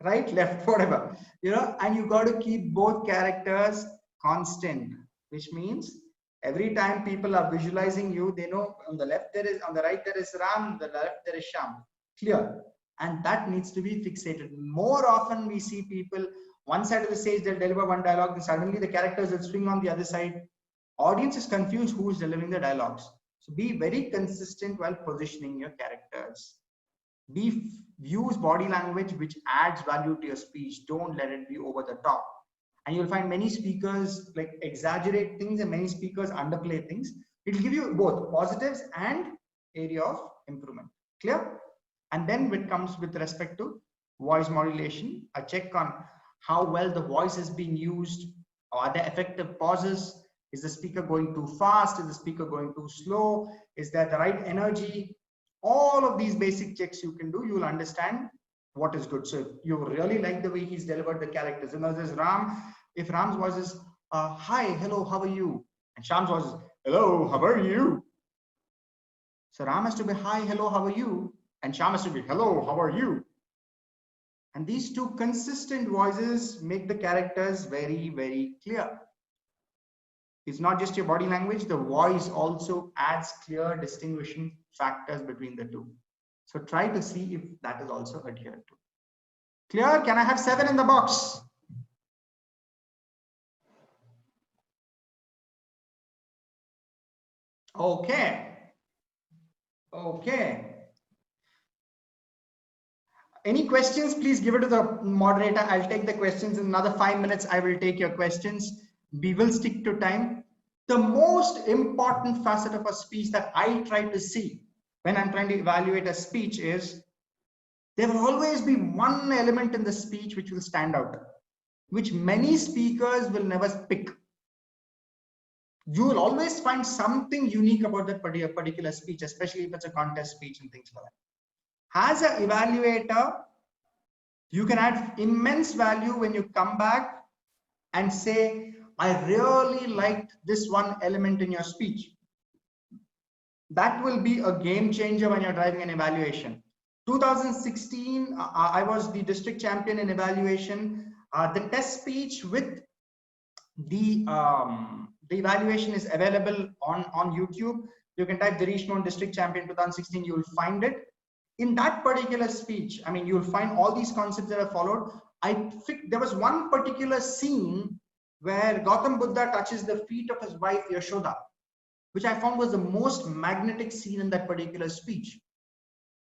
D: Right, left, whatever. You know, and you got to keep both characters constant, which means every time people are visualizing you, they know on the left there is, on the right there is Ram, on the left there is Shyam. Clear. And that needs to be fixated. More often we see people, one side of the stage, they'll deliver one dialogue, and suddenly the characters will swing on the other side. Audience is confused who is delivering the dialogues. So be very consistent while positioning your characters. Use body language which adds value to your speech. Don't let it be over the top. And you'll find many speakers like exaggerate things and many speakers underplay things. It'll give you both positives and area of improvement. Clear? And then it comes with respect to voice modulation, a check on how well the voice is being used. Are there effective pauses? Is the speaker going too fast? Is the speaker going too slow? Is there the right energy? All of these basic checks you can do, you will understand what is good. So if you really like the way he's delivered the characters, you know, there's Ram. If Ram's voice is, hi, hello, how are you? And Shyam's voice is, hello, how are you? So Ram has to be, hi, hello, how are you? And Shyam has to be, hello, how are you? And these two consistent voices make the characters very, very clear. It's not just your body language, the voice also adds clear distinguishing factors between the two. So try to see if that is also adhered to. Clear? Can I have 7 in the box? Okay. Okay. Any questions? Please give it to the moderator. I'll take the questions in another 5 minutes. I will take your questions. We will stick to time. The most important facet of a speech that I try to see when I'm trying to evaluate a speech is there will always be one element in the speech which will stand out, which many speakers will never pick. You will always find something unique about that particular speech, especially if it's a contest speech and things like that. As an evaluator, you can add immense value when you come back and say, I really liked this one element in your speech. That will be a game changer when you're driving an evaluation. 2016, I was the district champion in evaluation. The test speech with the evaluation is available on YouTube. You can type Girish Mohan District Champion 2016, you will find it. In that particular speech, I mean, you'll find all these concepts that are followed. I think there was one particular scene where Gautam Buddha touches the feet of his wife Yashoda, which I found was the most magnetic scene in that particular speech.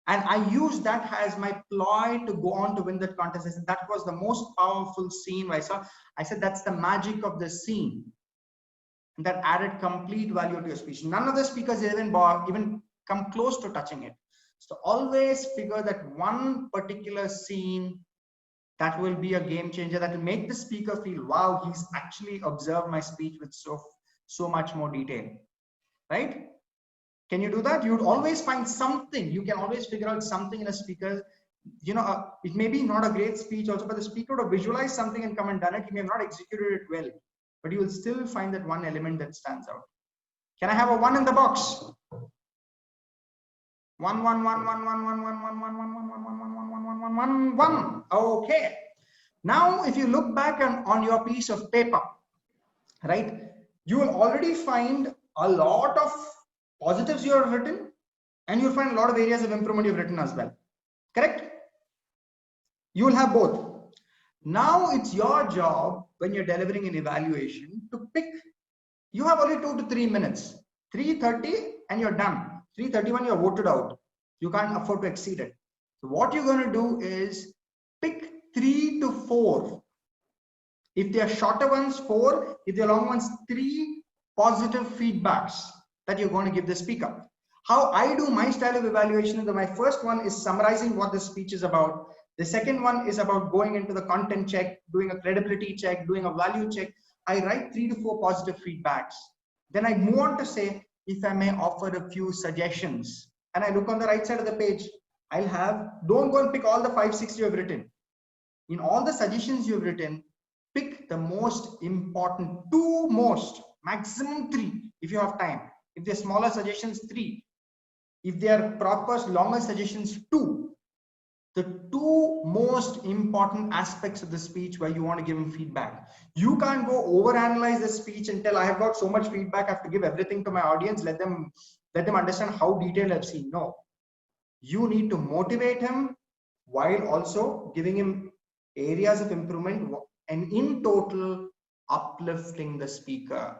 D: And I used that as my ploy to go on to win that contest. I said that was the most powerful scene I saw. I said that's the magic of the scene. And that added complete value to your speech. None of the speakers even come close to touching it. So always figure that one particular scene that will be a game changer, that will make the speaker feel, wow, he's actually observed my speech with so much more detail, right? Can you do that? You would always find something. You can always figure out something in a speaker. You know, it may be not a great speech also, but the speaker would have visualized something and come and done it. He may have not executed it well, but you will still find that one element that stands out. Can I have a 1 in the box? 1, 1, 1, 1, 1, 1, 1, 1, 1, 1, 1, 1, 1, 1, 1, 1, 1, 1, 1. Okay. Now, if you look back on your piece of paper, right, you will already find a lot of positives you have written, and you'll find a lot of areas of improvement you've written as well. Correct? You will have both. Now it's your job when you're delivering an evaluation to pick. You have only 2 to 3 minutes. 3:30 and you're done. 3:31 you're voted out. You can't afford to exceed it. So what you're going to do is pick 3 to 4. If they are shorter ones, 4. If they're long ones, 3 positive feedbacks that you're going to give the speaker. How I do my style of evaluation is that my first one is summarizing what the speech is about. The second one is about going into the content check, doing a credibility check, doing a value check. I write 3 to 4 positive feedbacks. Then I move on to say, if I may offer a few suggestions. And I look on the right side of the page. I'll have, don't go and pick all the 5, 6 you have written. In all the suggestions you've written, pick the most important, 2 most, maximum 3 if you have time. If they're smaller suggestions, 3. If they are proper, longer suggestions, 2. The 2 most important aspects of the speech where you want to give them feedback. You can't go overanalyze the speech and tell I have got so much feedback, I have to give everything to my audience, let them understand how detailed I've seen. No. You need to motivate him while also giving him areas of improvement and in total uplifting the speaker.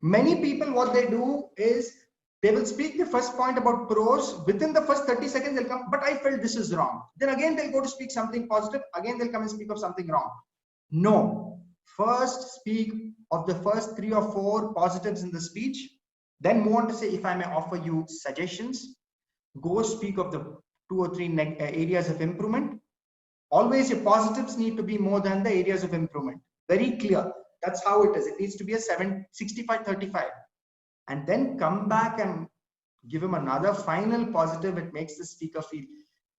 D: Many people, what they do is they will speak the first point about pros. Within the first 30 seconds, they'll come, but I felt this is wrong. Then again, they'll go to speak something positive. Again, they'll come and speak of something wrong. No. First, speak of the first 3 or 4 positives in the speech. Then move on to say, if I may offer you suggestions, go speak of the 2 or 3 areas of improvement. Always your positives need to be more than the areas of improvement. Very clear. That's how it is. It needs to be a 65-35. And then come back and give him another final positive. It makes the speaker feel,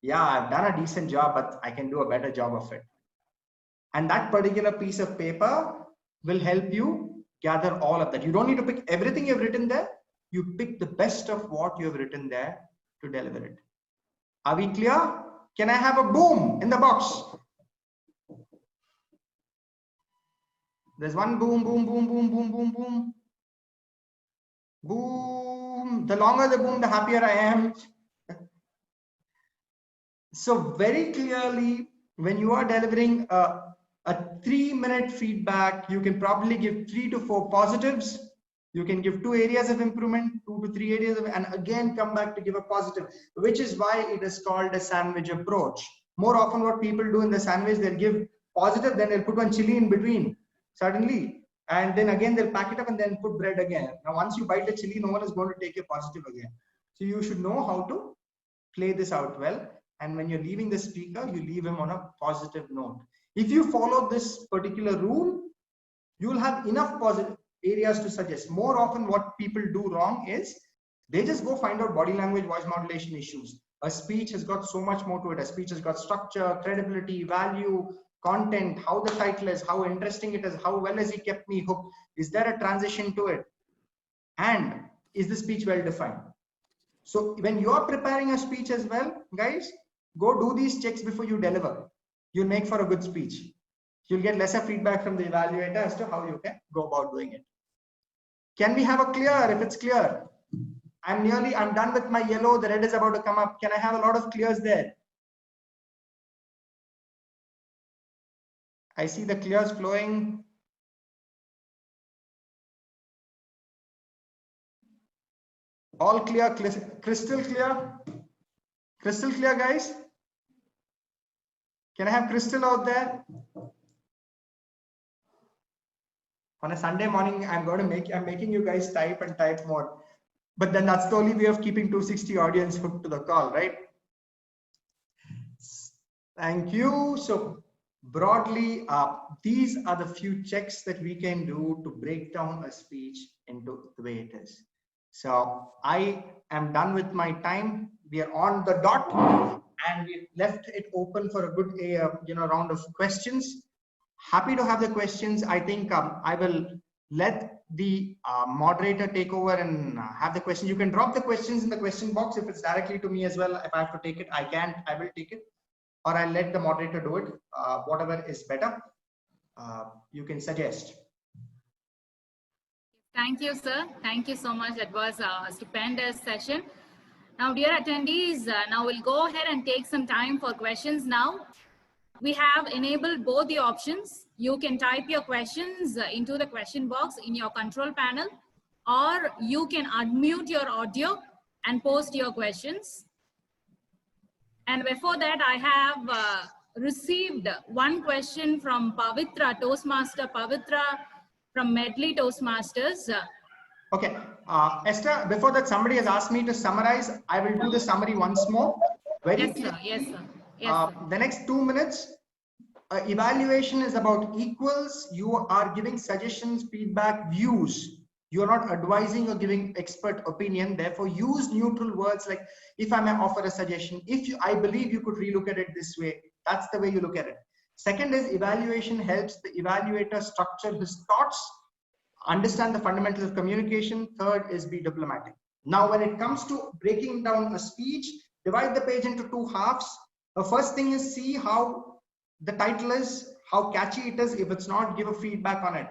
D: yeah, I've done a decent job, but I can do a better job of it. And that particular piece of paper will help you gather all of that. You don't need to pick everything you've written there. You pick the best of what you've written there to deliver it. Are we clear? Can I have a boom in the box? There's one boom, boom, boom, boom, boom, boom, boom. Boom. The longer the boom, the happier I am. So very clearly, when you are delivering a 3-minute feedback, you can probably give 3 to 4 positives. You can give 2 areas of improvement, 2 to 3 areas of, and again come back to give a positive, which is why it is called a sandwich approach. More often what people do in the sandwich, they'll give positive, then they'll put one chili in between suddenly. And then again, they'll pack it up and then put bread again. Now, once you bite the chili, no one is going to take a positive again. So you should know how to play this out well. And when you're leaving the speaker, you leave him on a positive note. If you follow this particular rule, you will have enough positive areas to suggest. More often what people do wrong is they just go find out body language, voice modulation issues. A speech has got so much more to it. A speech has got structure, credibility, value, content, how the title is, how interesting it is, how well has he kept me hooked, is there a transition to it, and is the speech well defined? So when you are preparing a speech as well, guys, go do these checks before you deliver. You'll make for a good speech. You'll get lesser feedback from the evaluator as to how you can go about doing it. Can we have a clear? If it's clear, I'm done with my yellow, the red is about to come up. Can I have a lot of clears there? I see the clears flowing. All clear, crystal clear. Crystal clear, guys. Can I have crystal out there? On a Sunday morning, I'm making you guys type and type more. But then that's the only way of keeping 260 audience hooked to the call, right? Thank you. So broadly, these are the few checks that we can do to break down a speech into the way it is. So I am done with my time. We are on the dot, and we left it open for a good round of questions. Happy to have the questions. I think I will let the moderator take over and have the questions. You can drop the questions in the question box. If it's directly to me as well, if I have to take it, I will take it, or I'll let the moderator do it. Whatever is better, you can suggest.
A: Thank you, sir. Thank you so much. That was a stupendous session. Now, dear attendees, now we'll go ahead and take some time for questions now. We have enabled both the options. You can type your questions into the question box in your control panel, or you can unmute your audio and post your questions. And before that, I have received one question from Pavitra, Toastmaster Pavitra from Medley Toastmasters.
D: Okay, Esther, before that, somebody has asked me to summarize. I will do the summary once more.
A: Yes, sir. Yes, sir. Yes, sir.
D: The next 2 minutes, evaluation is about equals. You are giving suggestions, feedback, views. You are not advising or giving expert opinion. Therefore, use neutral words like, if I may offer a suggestion, I believe you could relook at it this way. That's the way you look at it. Second is evaluation helps the evaluator structure his thoughts, understand the fundamentals of communication. Third is be diplomatic. Now, when it comes to breaking down a speech, divide the page into 2 halves. The first thing is see how the title is, how catchy it is. If it's not, give a feedback on it.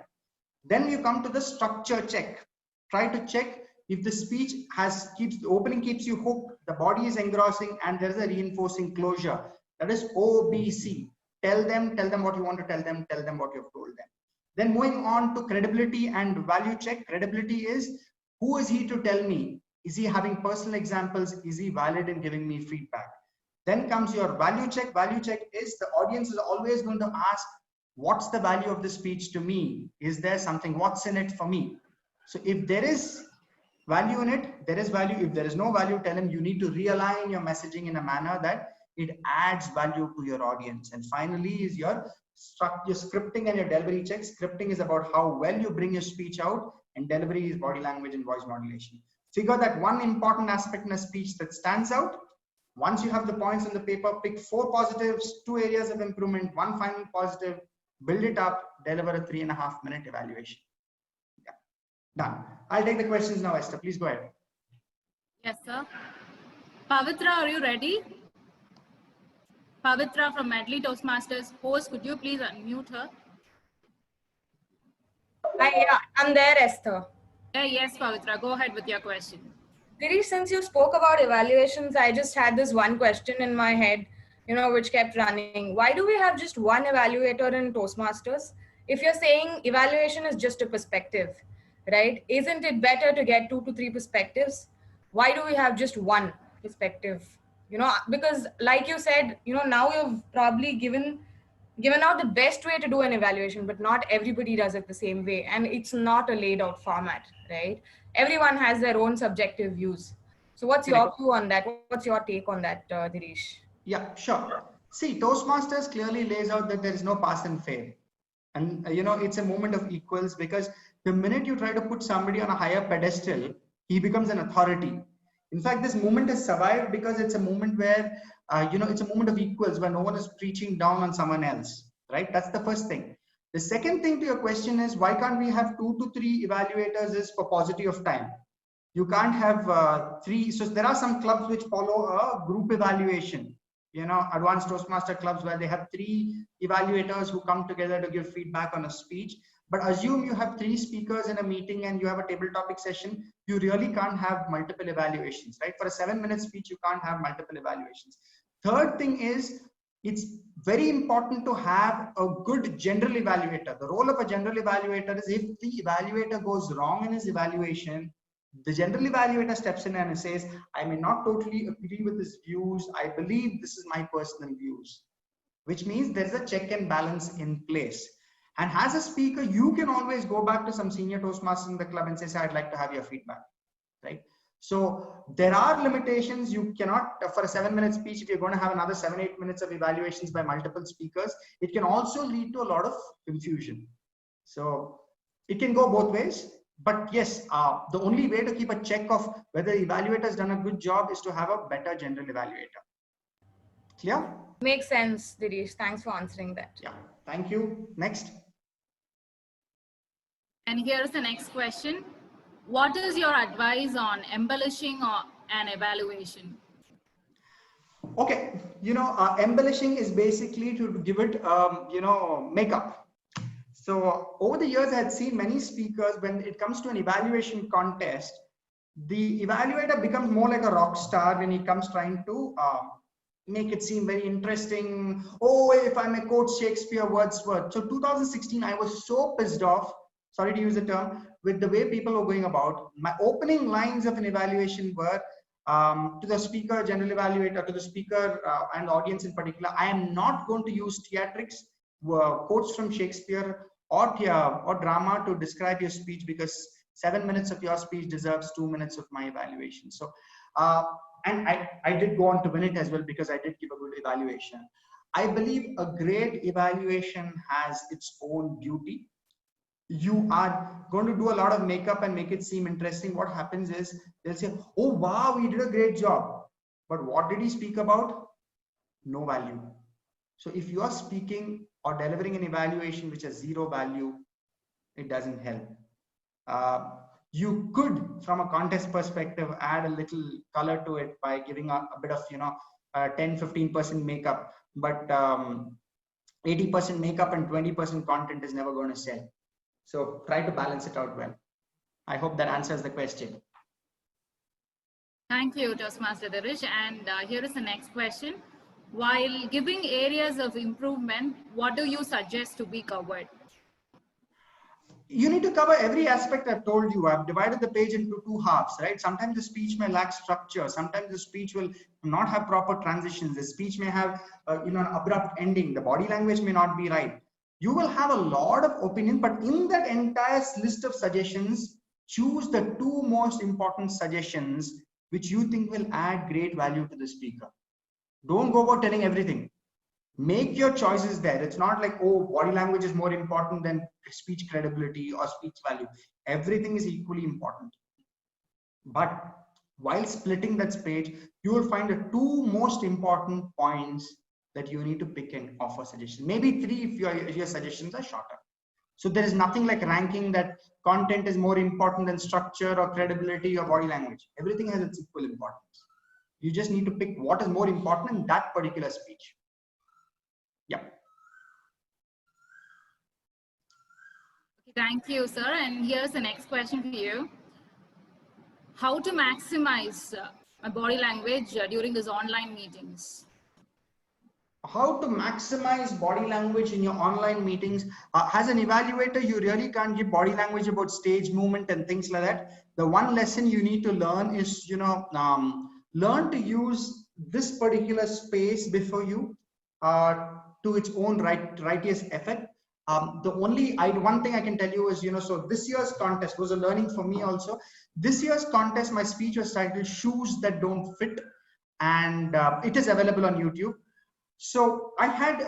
D: Then you come to the structure check. Try to check if the speech the opening keeps you hooked, the body is engrossing, and there is a reinforcing closure. That is OBC. Tell them what you want to tell them what you have told them. Then moving on to credibility and value check. Credibility is, who is he to tell me? Is he having personal examples? Is he valid in giving me feedback? Then comes your value check. Value check is, the audience is always going to ask, what's the value of the speech to me? Is there something, what's in it for me? So if there is value in it, there is value. If there is no value, tell him you need to realign your messaging in a manner that it adds value to your audience. And finally is your scripting and your delivery check. Scripting is about how well you bring your speech out, and delivery is body language and voice modulation. Figure that one important aspect in a speech that stands out. Once you have the points on the paper, pick 4 positives, 2 areas of improvement, 1 final positive, build it up, deliver a 3.5-minute evaluation. Yeah, done. I'll take the questions now, Esther. Please go ahead.
A: Yes, sir. Pavitra, are you ready? Pavitra from Medley Toastmasters. Host, could you please unmute her?
E: Yeah, I'm there, Esther.
A: Yes, Pavitra, go ahead with your question.
E: Girish, since you spoke about evaluations, I just had this one question in my head, which kept running. Why do we have just one evaluator in Toastmasters? If you're saying evaluation is just a perspective, right? Isn't it better to get 2 to 3 perspectives? Why do we have just one perspective? Because like you said, now you've probably given out the best way to do an evaluation, but not everybody does it the same way. And it's not a laid out format, right? Everyone has their own subjective views. So what's your view on that? What's your take on that, Dirish?
D: Yeah, sure. See, Toastmasters clearly lays out that there is no pass and fail. And, it's a moment of equals, because the minute you try to put somebody on a higher pedestal, he becomes an authority. In fact, this movement has survived because it's a movement where, it's a moment of equals, where no one is preaching down on someone else, right? That's the first thing. The second thing to your question is, why can't we have 2 to 3 evaluators is for paucity of time. You can't have 3. So there are some clubs which follow a group evaluation, advanced Toastmaster clubs, where they have 3 evaluators who come together to give feedback on a speech. But assume you have 3 speakers in a meeting and you have a table topic session, you really can't have multiple evaluations, right? For a 7-minute speech, you can't have multiple evaluations. Third thing is, it's very important to have a good general evaluator. The role of a general evaluator is, if the evaluator goes wrong in his evaluation, the general evaluator steps in and says, I may not totally agree with his views. I believe this is my personal views, which means there's a check and balance in place. And as a speaker, you can always go back to some senior Toastmasters in the club and say, I'd like to have your feedback, right? So there are limitations. You cannot, for a 7-minute speech, if you're going to have another 7-8 minutes of evaluations by multiple speakers, it can also lead to a lot of confusion. So it can go both ways. But yes, the only way to keep a check of whether the evaluator has done a good job is to have a better general evaluator. Clear?
E: Makes sense, Dinesh. Thanks for answering that.
D: Yeah. Thank you. Next.
A: And here's the next question. What is your advice on embellishing an evaluation?
D: Okay, embellishing is basically to give it, makeup. So over the years, I had seen many speakers, when it comes to an evaluation contest, the evaluator becomes more like a rock star when he comes trying to make it seem very interesting. Oh, if I may quote Shakespeare, Wordsworth. So 2016, I was so pissed off, sorry to use the term, with the way people were going about. My opening lines of an evaluation were, to the speaker, general evaluator, to the speaker and the audience in particular, I am not going to use theatrics, quotes from Shakespeare or drama to describe your speech, because 7 minutes of your speech deserves 2 minutes of my evaluation. So, and I did go on to win it as well, because I did give a good evaluation. I believe a great evaluation has its own beauty. You are going to do a lot of makeup and make it seem interesting. What happens is they'll say, oh wow, he did a great job, but what did he speak about? No value. So if you are speaking or delivering an evaluation which has zero value, it doesn't help. You could, from a contest perspective, add a little color to it by giving a bit of 10-15% makeup, but 80% makeup and 20% content is never going to sell. So try to balance it out well. I hope that answers the question.
A: Thank you, Toastmaster Dinesh. And here is the next question. While giving areas of improvement, what do you suggest to be covered?
D: You need to cover every aspect I've told you. I've divided the page into 2 halves, right? Sometimes the speech may lack structure. Sometimes the speech will not have proper transitions. The speech may have an abrupt ending. The body language may not be right. You will have a lot of opinion, but in that entire list of suggestions, choose the 2 most important suggestions which you think will add great value to the speaker. Don't go about telling everything. Make your choices there. It's not like, oh, body language is more important than speech credibility or speech value. Everything is equally important. But while splitting that page, you will find the 2 most important points that you need to pick and offer suggestions. Maybe 3 if your suggestions are shorter. So there is nothing like ranking that content is more important than structure or credibility or body language. Everything has its equal importance. You just need to pick what is more important in that particular speech. Yeah.
A: Thank you, sir. And here's the next question for you. How to maximize body language during these online meetings?
D: How to maximize body language in your online meetings. As an evaluator, you really can't give body language about stage movement and things like that. The one lesson you need to learn is, learn to use this particular space before you to its own righteous effect. One thing I can tell you is, so this year's contest was a learning for me also. This year's contest, my speech was titled Shoes That Don't Fit, and it is available on YouTube. So I had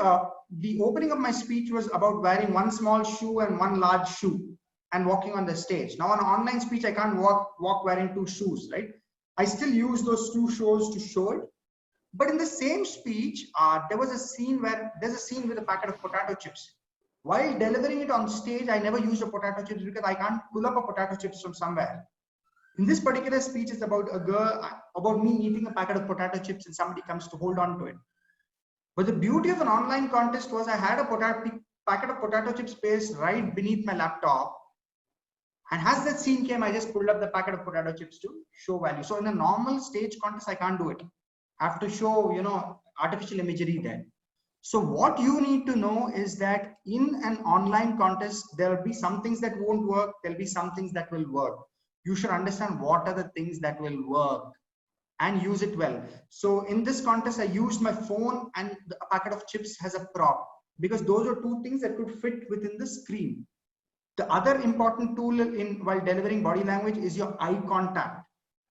D: the opening of my speech was about wearing 1 small shoe and 1 large shoe and walking on the stage. Now on an online speech, I can't walk wearing 2 shoes, right? I still use those 2 shoes to show it. But in the same speech, there was a scene where there's a scene with a packet of potato chips. While delivering it on stage, I never used a potato chips because I can't pull up a potato chips from somewhere. In this particular speech, it's about about me eating a packet of potato chips and somebody comes to hold on to it. But the beauty of an online contest was I had a packet of potato chips placed right beneath my laptop. And as that scene came, I just pulled up the packet of potato chips to show value. So in a normal stage contest, I can't do it. I have to show, artificial imagery there. So what you need to know is that in an online contest, there will be some things that won't work. There'll be some things that will work. You should understand what are the things that will work and use it well. So in this contest, I used my phone and a packet of chips as a prop because those are 2 things that could fit within the screen. The other important tool while delivering body language is your eye contact.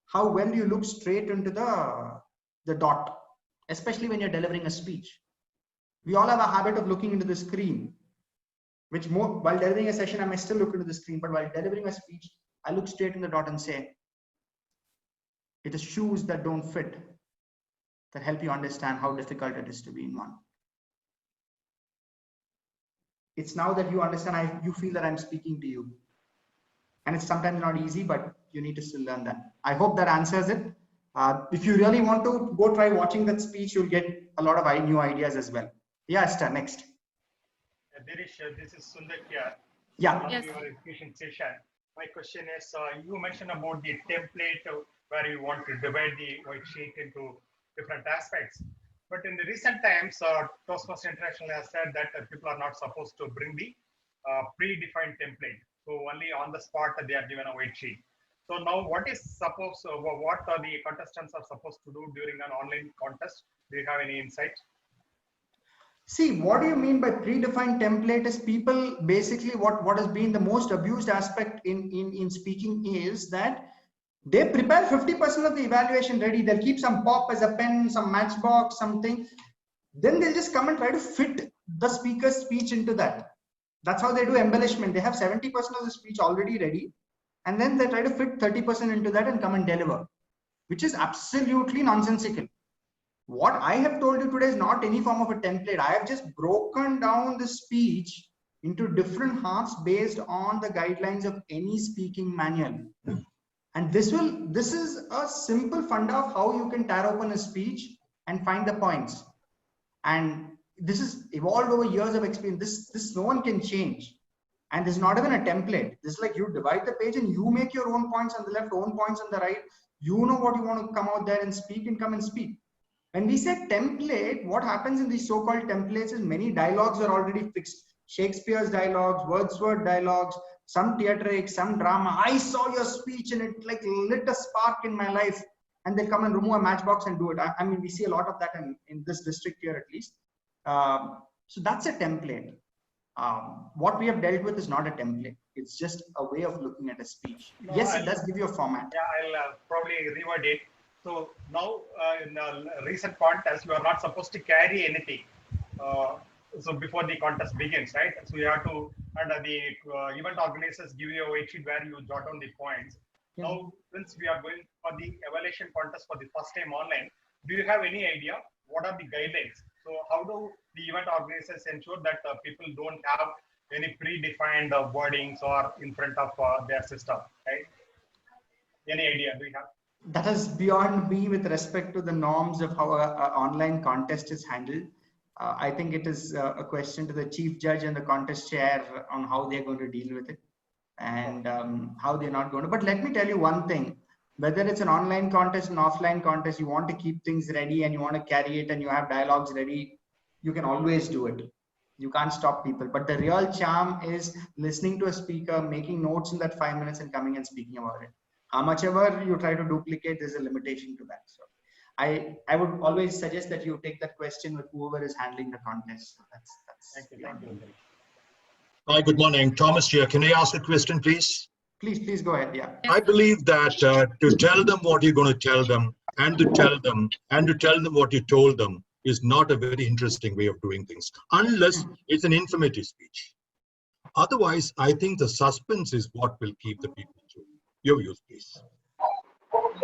D: how well you look straight into the dot, especially when you're delivering a speech. We all have a habit of looking into the screen, which while delivering a session, I may still look into the screen, but while delivering a speech, I look straight in the dot and say, it is shoes that don't fit that help you understand how difficult it is to be in one. It's now that you understand, you feel that I'm speaking to you. And it's sometimes not easy, but you need to still learn that. I hope that answers it. If you really want to go try watching that speech, you'll get a lot of new ideas as well. Yeah, Esther, next.
C: Dirish, this is Sundar here.
D: Yeah.
C: On
A: Yes.
C: your education session. My question is, you mentioned about the template where you want to divide the white sheet into different aspects. But in the recent times, Toastmasters International has said that people are not supposed to bring the predefined template. So only on the spot they are given a white sheet. So now what is supposed, what are the contestants are supposed to do during an online contest? Do you have any insight?
D: See, what do you mean by predefined template is people basically what has been the most abused aspect in speaking is that they prepare 50% of the evaluation ready. They'll keep some pop as a pen, some matchbox, something. Then they'll just come and try to fit the speaker's speech into that. That's how they do embellishment. They have 70% of the speech already ready. And then they try to fit 30% into that and come and deliver, which is absolutely nonsensical. What I have told you today is not any form of a template. I have just broken down the speech into different halves based on the guidelines of any speaking manual. And this is a simple funda of how you can tear open a speech and find the points. And this is evolved over years of experience. This no one can change. And this is not even a template. This is like you divide the page and you make your own points on the left, own points on the right. You know what you want to come out there and speak and come and speak. When we say template, what happens in these so-called templates is many dialogues are already fixed. Shakespeare's dialogues, Wordsworth dialogues, some theatrics, some drama. I saw your speech and it like lit a spark in my life. And they'll come and remove a matchbox and do it. I mean, we see a lot of that in this district here at least. So that's a template. What we have dealt with is not a template. It's just a way of looking at a speech.
C: No,
D: Yes, it does give you a format.
C: Yeah, I'll probably reword it. So now in a recent contest, you are not supposed to carry anything. So before the contest begins, right? So you have to, and the event organizers give you a white sheet where you jot down the points. Yeah. Now, since we are going for the evaluation contest for the first time online, do you have any idea what are the guidelines? So how do the event organizers ensure that people don't have any predefined wordings or in front of their system, right? Any idea do you have?
D: That is beyond me with respect to the norms of how an online contest is handled. I think it is a question to the chief judge and the contest chair on how they're going to deal with it and how they're not going to. But let me tell you one thing, whether it's an online contest, an offline contest, you want to keep things ready and you want to carry it and you have dialogues ready, you can always do it. You can't stop people. But the real charm is listening to a speaker, making notes in that 5 minutes and coming and speaking about it. How much ever you try to duplicate, there's a limitation to that. So I would always suggest that you take that question with whoever is handling the contest. So that's
C: Thank you. Thank you.
F: Hi, good morning. Thomas here. Can I ask a question, please?
D: Please go ahead. Yeah.
F: I believe that to tell them what you're going to tell them and to tell them what you told them is not a very interesting way of doing things, unless it's an informative speech. Otherwise, I think the suspense is what will keep the people through. Your views, please.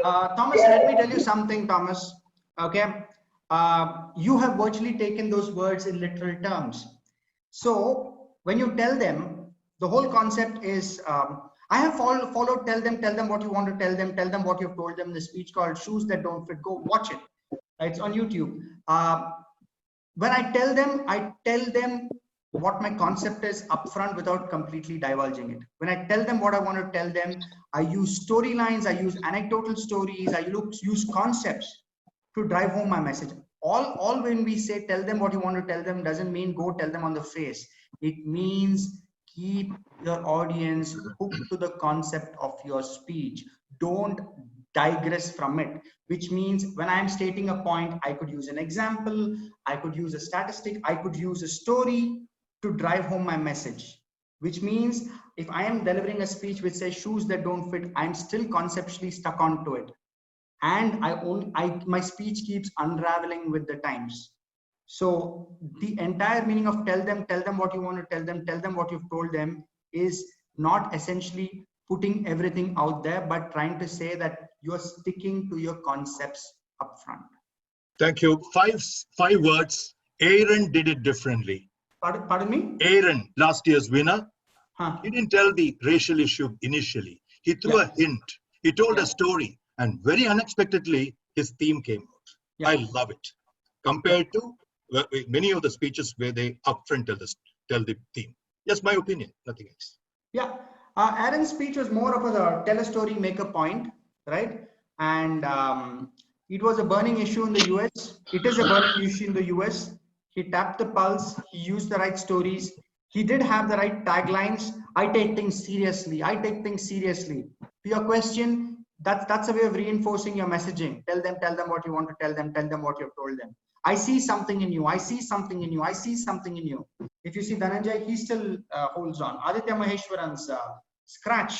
D: Thomas, let me tell you something, Thomas. Okay. You have virtually taken those words in literal terms. So when you tell them, the whole concept is, I have followed, tell them what you want to tell them what you've told them, the speech called Shoes That Don't Fit. Go watch it. It's on YouTube. When I tell them what my concept is upfront without completely divulging it. When I tell them what I want to tell them, I use storylines, I use anecdotal stories, I use concepts to drive home my message. All when we say tell them what you want to tell them doesn't mean go tell them on the face. It means keep your audience hooked to the concept of your speech. Don't digress from it, which means when I'm stating a point, I could use an example, I could use a statistic, I could use a story to drive home my message, which means if I am delivering a speech which says shoes that don't fit, I'm still conceptually stuck onto it. and my speech keeps unraveling with the times. So the entire meaning of tell them what you want to tell them what you've told them is not essentially putting everything out there, but trying to say that you're sticking to your concepts up front.
F: Thank you. Five words. Aaron did it differently.
D: Pardon me?
F: Aaron, last year's winner,
D: Huh.
F: he didn't tell the racial issue initially. He threw a hint. He told a story, and very unexpectedly, his theme came out.
D: Yeah.
F: I love it. Compared to many of the speeches where they upfront tell the theme. Just my opinion, nothing else.
D: Yeah. Aaron's speech was more of a tell a story, make a point, right? And it was a burning issue in the US. It is a burning issue in the US. He tapped the pulse. He used the right stories. He did have the right taglines. I take things seriously. I take things seriously. To your question, that's a way of reinforcing your messaging. Tell them what you want to tell them what you've told them. I see something in you. I see something in you. I see something in you. If you see Dhananjay, he still holds on. Aditya Maheshwaran's scratch.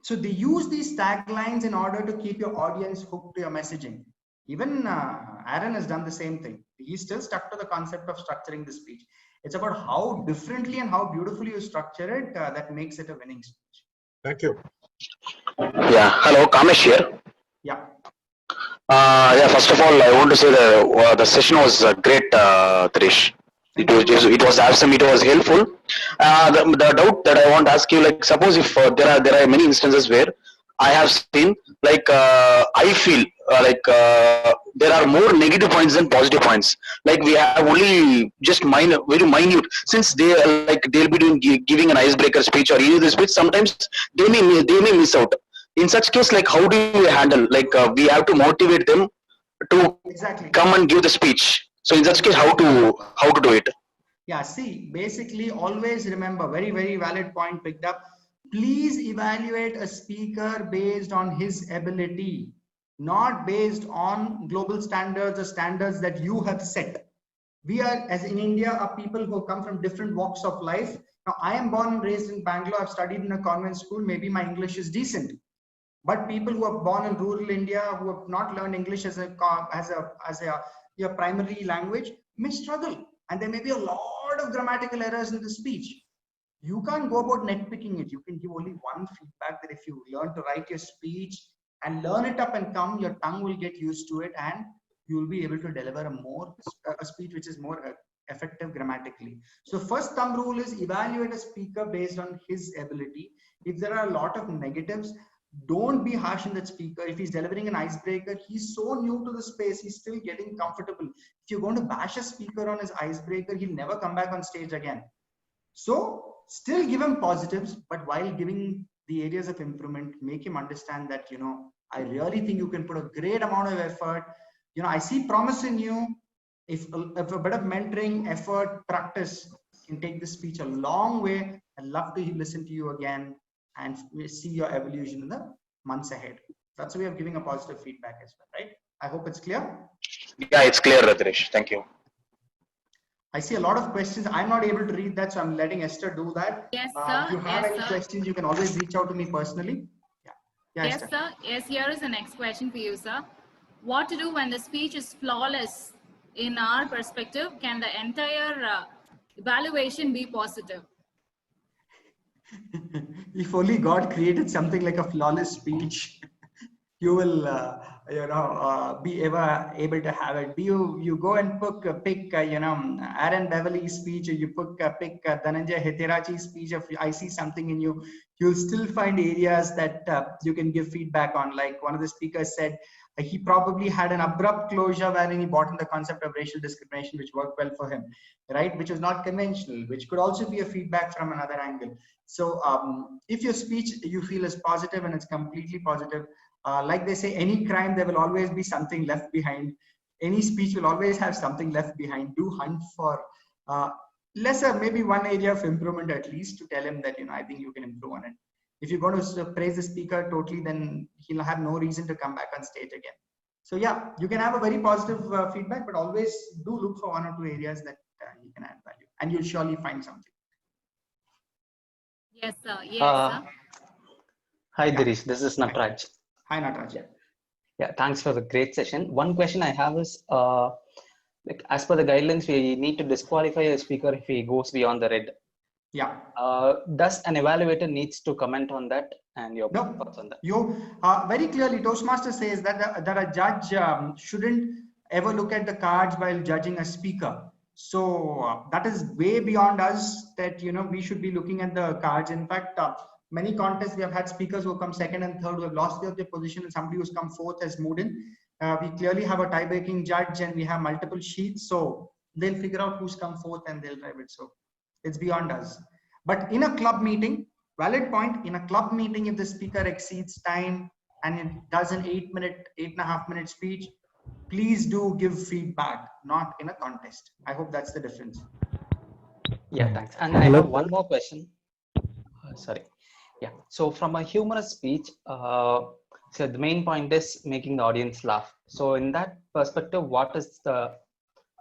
D: So they use these taglines in order to keep your audience hooked to your messaging. Even Aaron has done the same thing. He's still stuck to the concept of structuring the speech. It's about how differently and how beautifully you structure it that makes it a winning speech.
F: Thank you.
G: Yeah, hello, Kamesh here.
D: Yeah.
G: Yeah, first of all, I want to say the session was great, Trish. It was awesome. It was helpful. The doubt that I want to ask you, like, suppose if there are many instances where I have seen, like, I feel there are more negative points than positive points. Like, we have only just very minute, since they'll be giving an icebreaker speech or any other speech. Sometimes they may miss out. In such case, like, how do you handle? Like, we have to motivate them to come and give the speech. So in such case, how to do it?
D: Yeah, see, basically always remember, very, very valid point picked up. Please evaluate a speaker based on his ability, not based on global standards or standards that you have set. We are, as in India, are people who come from different walks of life. Now, I am born and raised in Bangalore. I've studied in a convent school. Maybe my English is decent. But people who are born in rural India, who have not learned English as your primary language, may struggle. And there may be a lot of grammatical errors in the speech. You can't go about nitpicking it. You can give only one feedback, that if you learn to write your speech and learn it up and come, your tongue will get used to it and you will be able to deliver a speech which is more effective grammatically. So first thumb rule is evaluate a speaker based on his ability. If there are a lot of negatives, don't be harsh on that speaker. If he's delivering an icebreaker, he's so new to the space, he's still getting comfortable. If you're going to bash a speaker on his icebreaker, he'll never come back on stage again. So still give him positives, but while giving the areas of improvement, make him understand that, you know, I really think you can put a great amount of effort. You know, I see promise in you. If a bit of mentoring, effort, practice can take this speech a long way. I'd love to listen to you again and see your evolution in the months ahead. That's a way of giving a positive feedback as well, right? I hope it's clear.
G: Yeah, it's clear, Radresh. Thank you.
D: I see a lot of questions. I'm not able to read that, so I'm letting Esther do that.
A: Yes, sir.
D: If you have any questions, you can always reach out to me personally. Yeah,
A: Yes,
D: Esther.
A: sir. Yes, here is the next question for you, sir. What to do when the speech is flawless? In our perspective, can the entire evaluation be positive?
D: If only God created something like a flawless speech, you will be ever able to have it. You go and pick Aaron Beverly's speech, or you pick Dhananjay Heterachi's speech of I see something in you, you'll still find areas that you can give feedback on. Like one of the speakers said, he probably had an abrupt closure wherein he bought in the concept of racial discrimination, which worked well for him, right? Which was not conventional, which could also be a feedback from another angle. So if your speech you feel is positive and it's completely positive, like they say, any crime, there will always be something left behind. Any speech will always have something left behind. Do hunt for lesser, maybe one area of improvement at least, to tell him that, you know, I think you can improve on it. If you're going to praise the speaker totally, then he'll have no reason to come back on stage again. So yeah, you can have a very positive feedback, but always do look for one or two areas that you can add value, and you'll surely find something.
A: Yes, sir. Yes, sir.
H: Hi, Dirish. This is Nataraj.
D: Hi, Nataraj.
H: Yeah, thanks for the great session. One question I have is, like as per the guidelines, we need to disqualify a speaker if he goes beyond the red.
D: Yeah.
H: Does an evaluator needs to comment on that, and your thoughts on that?
D: You very clearly, Toastmaster says that that a judge shouldn't ever look at the cards while judging a speaker. So that is way beyond us. That we should be looking at the cards. In fact, many contests we have had speakers who come second and third who have lost their position, and somebody who's come fourth has moved in. We clearly have a tie-breaking judge, and we have multiple sheets, so they'll figure out who's come fourth and they'll drive it. So it's beyond us. But in a club meeting, valid point, in a club meeting, if the speaker exceeds time and it does an 8.5 minute speech, please do give feedback, not in a contest. I hope that's the difference.
H: Yeah, thanks. And I have one more question. Sorry. Yeah. So from a humorous speech, so the main point is making the audience laugh. So in that perspective, what is the,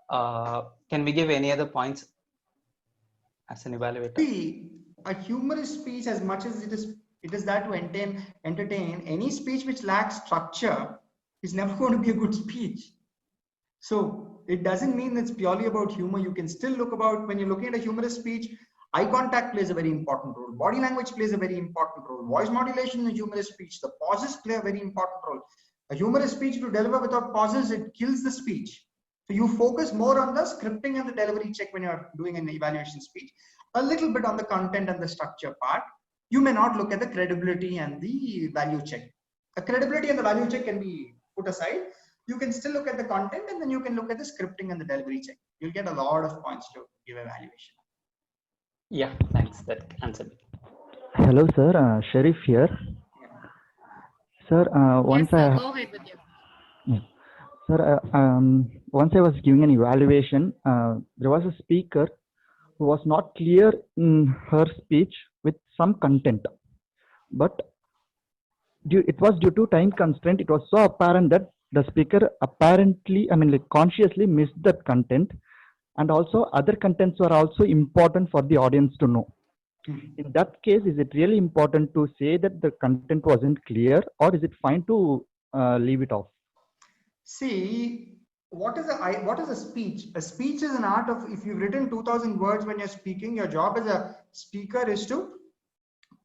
H: can we give any other points as an evaluator?
D: See, a humorous speech, as much as it is that to entertain, any speech which lacks structure is never going to be a good speech. So it doesn't mean it's purely about humor. You can still look about, when you're looking at a humorous speech, eye contact plays a very important role. Body language plays a very important role. Voice modulation in a humorous speech, the pauses play a very important role. A humorous speech to deliver without pauses, it kills the speech. So you focus more on the scripting and the delivery check when you're doing an evaluation speech, a little bit on the content and the structure part. You may not look at the credibility and the value check. The credibility and the value check can be put aside. You can still look at the content, and then you can look at the scripting and the delivery check. You'll get a lot of points to give evaluation.
H: Yeah, thanks. That answered it.
I: Hello, sir. Sharif here. Sir, once
A: Yes, sir, go ahead with you.
I: Yeah. Sir, once I was giving an evaluation, there was a speaker who was not clear in her speech with some content, but it was due to time constraint. It was so apparent that the speaker apparently, consciously missed that content, and also other contents were also important for the audience to know. In that case, is it really important to say that the content wasn't clear, or is it fine to leave it off?
D: See, what is a speech? A speech is an art of, if you've written 2,000 words when you're speaking, your job as a speaker is to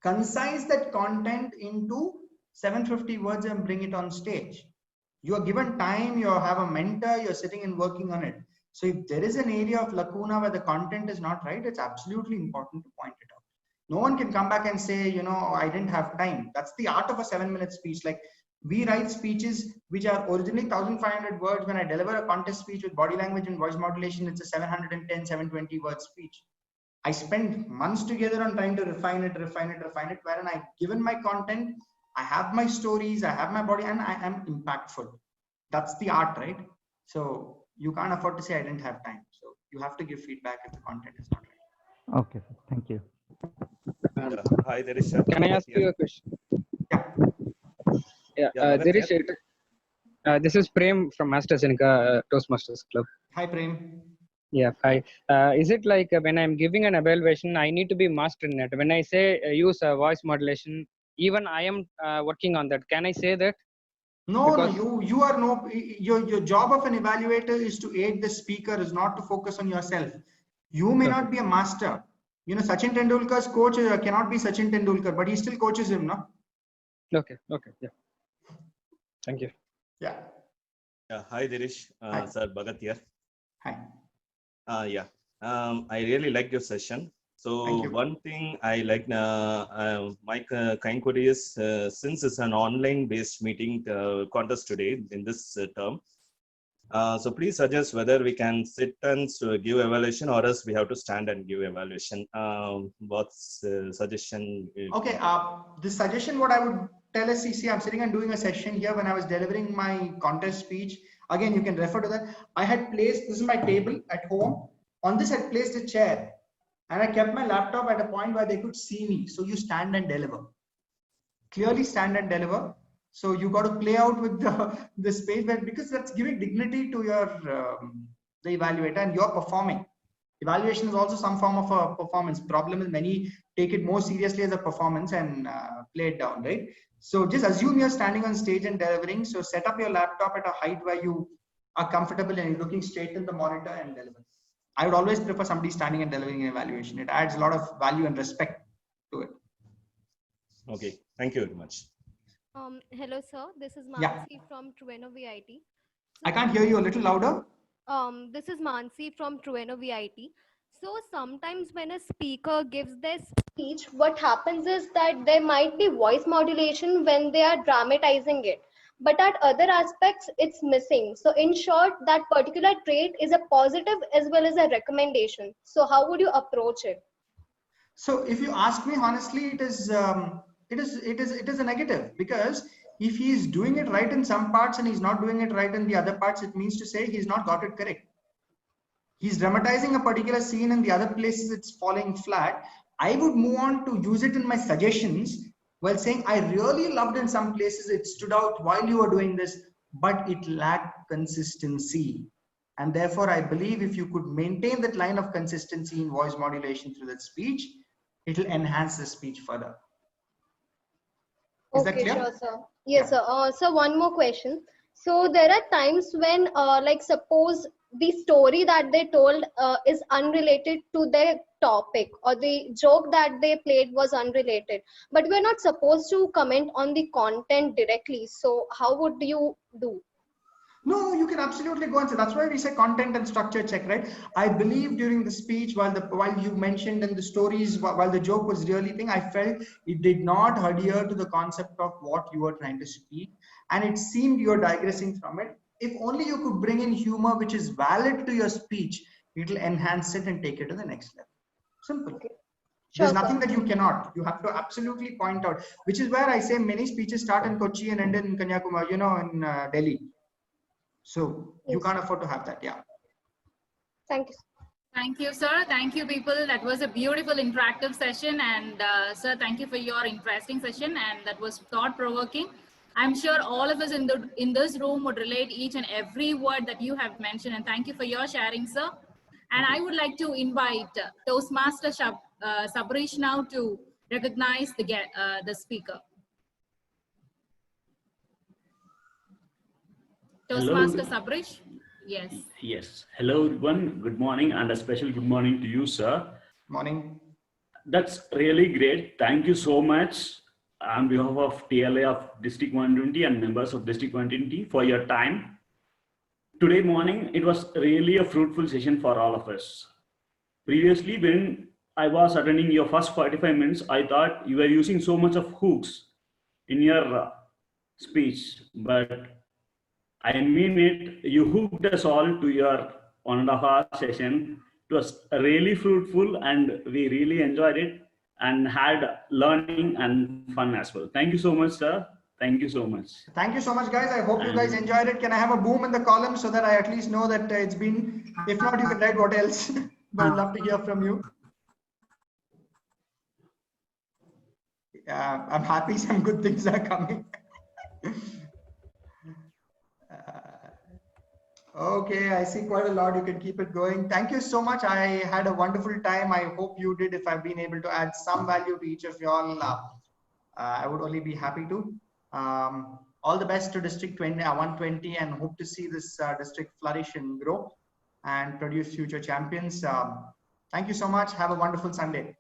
D: concise that content into 750 words and bring it on stage. You are given time, you have a mentor, you're sitting and working on it. So if there is an area of lacuna where the content is not right, it's absolutely important to point it out. No one can come back and say, I didn't have time. That's the art of a 7-minute speech. Like, we write speeches which are originally 1,500 words. When I deliver a contest speech with body language and voice modulation, it's a 710, 720 word speech. I spend months together on trying to refine it, wherein I've given my content, I have my stories, I have my body, and I am impactful. That's the art, right? So you can't afford to say I didn't have time. So you have to give feedback if the content is not right.
I: Okay, thank you.
J: Hi, there is.
K: Can I ask you a question?
J: Yeah.
K: There is. This is Prem from AstraZeneca Toastmasters Club.
D: Hi, Prem.
K: Yeah, hi. Is it like when I'm giving an evaluation, I need to be master in it? When I say use voice modulation, even I am working on that. Can I say that?
D: No, because you are your job of an evaluator is to aid the speaker, is not to focus on yourself. You may not be a master. Sachin Tendulkar's coach cannot be Sachin Tendulkar, but he still coaches him, no?
K: Okay, yeah. Thank you.
D: Yeah.
J: Hi, Dirish. Sir, Bhagat here.
D: Hi.
J: Yeah. I really liked your session. So one thing I like, my kind query is, since it's an online-based meeting contest today in this term, so please suggest whether we can sit and give evaluation, or else we have to stand and give evaluation. What's suggestion?
D: Okay. The suggestion, what I would tell is, CC, I'm sitting and doing a session here when I was delivering my contest speech. Again, you can refer to that. I had placed, this is my table at home. On this, I had placed a chair. And I kept my laptop at a point where they could see me. So you stand and deliver. Clearly stand and deliver. So you got to play out with the space, because that's giving dignity to your the evaluator, and you're performing. Evaluation is also some form of a performance. Problem is, many take it more seriously as a performance and play it down, right? So just assume you're standing on stage and delivering. So set up your laptop at a height where you are comfortable and you're looking straight in the monitor and deliver. I would always prefer somebody standing and delivering an evaluation. It adds a lot of value and respect to it.
J: Okay, thank you very much.
L: Hello, sir. This is Mansi
D: Yeah.
L: from Trueno VIT.
D: I can't hear you, a little louder.
L: This is Mansi from Trueno VIT. So sometimes when a speaker gives their speech, what happens is that there might be voice modulation when they are dramatizing it. But at other aspects, it's missing. So in short, that particular trait is a positive as well as a recommendation. So how would you approach it?
D: So if you ask me honestly, it is a negative, because if he is doing it right in some parts and he's not doing it right in the other parts, it means to say he's not got it correct. He's dramatizing a particular scene and the other places it's falling flat. I would move on to use it in my suggestions while saying, I really loved in some places it stood out while you were doing this, but it lacked consistency. And therefore, I believe if you could maintain that line of consistency in voice modulation through that speech, it will enhance the speech further. Is that clear?
L: Sure, sir. Yes, sir. So one more question. So there are times when, like suppose the story that they told is unrelated to their topic, or the joke that they played was unrelated, but we're not supposed to comment on the content directly. So how would you do?
D: No, you can absolutely go and say. That's why we say content and structure check, right? I believe during the speech, while you mentioned in the stories, while the joke was really thing, I felt it did not adhere to the concept of what you were trying to speak, and it seemed you were digressing from it. If only you could bring in humor which is valid to your speech, it will enhance it and take it to the next level. Simple.
L: Okay.
D: There's
L: Sure,
D: nothing
L: sir.
D: that you cannot. You have to absolutely point out, which is where I say many speeches start in Kochi and end in Kanyakumari, in Delhi. So you can't afford to have that. Yeah.
L: Thank you.
A: Thank you, sir. Thank you, people. That was a beautiful interactive session. And sir, thank you for your interesting session. And that was thought-provoking. I'm sure all of us in this room would relate each and every word that you have mentioned. And thank you for your sharing, sir. And I would like to invite Toastmaster Sabrish now to recognize the speaker. Toastmaster Sabrish. Yes.
M: Yes. Hello, everyone. Good morning, and a special good morning to you, sir.
D: Morning.
M: That's really great. Thank you so much on behalf of TLA of District 120 and members of District 120 for your time. Today morning, it was really a fruitful session for all of us. Previously, when I was attending your first 45 minutes, I thought you were using so much of hooks in your speech, but I mean it, you hooked us all to your 1.5 hour session. It was really fruitful and we really enjoyed it and had learning and fun as well. Thank you so much, sir. Thank you so much.
D: Thank you so much, guys. I hope you guys enjoyed it. Can I have a boom in the column so that I at least know that it's been, if not, you can write what else. But I'd love to hear from you. I'm happy some good things are coming. Okay, I see quite a lot. You can keep it going. Thank you so much. I had a wonderful time. I hope you did. If I've been able to add some value to each of y'all, I would only be happy to. All the best to District 120 and hope to see this district flourish and grow and produce future champions. Thank you so much. Have a wonderful Sunday.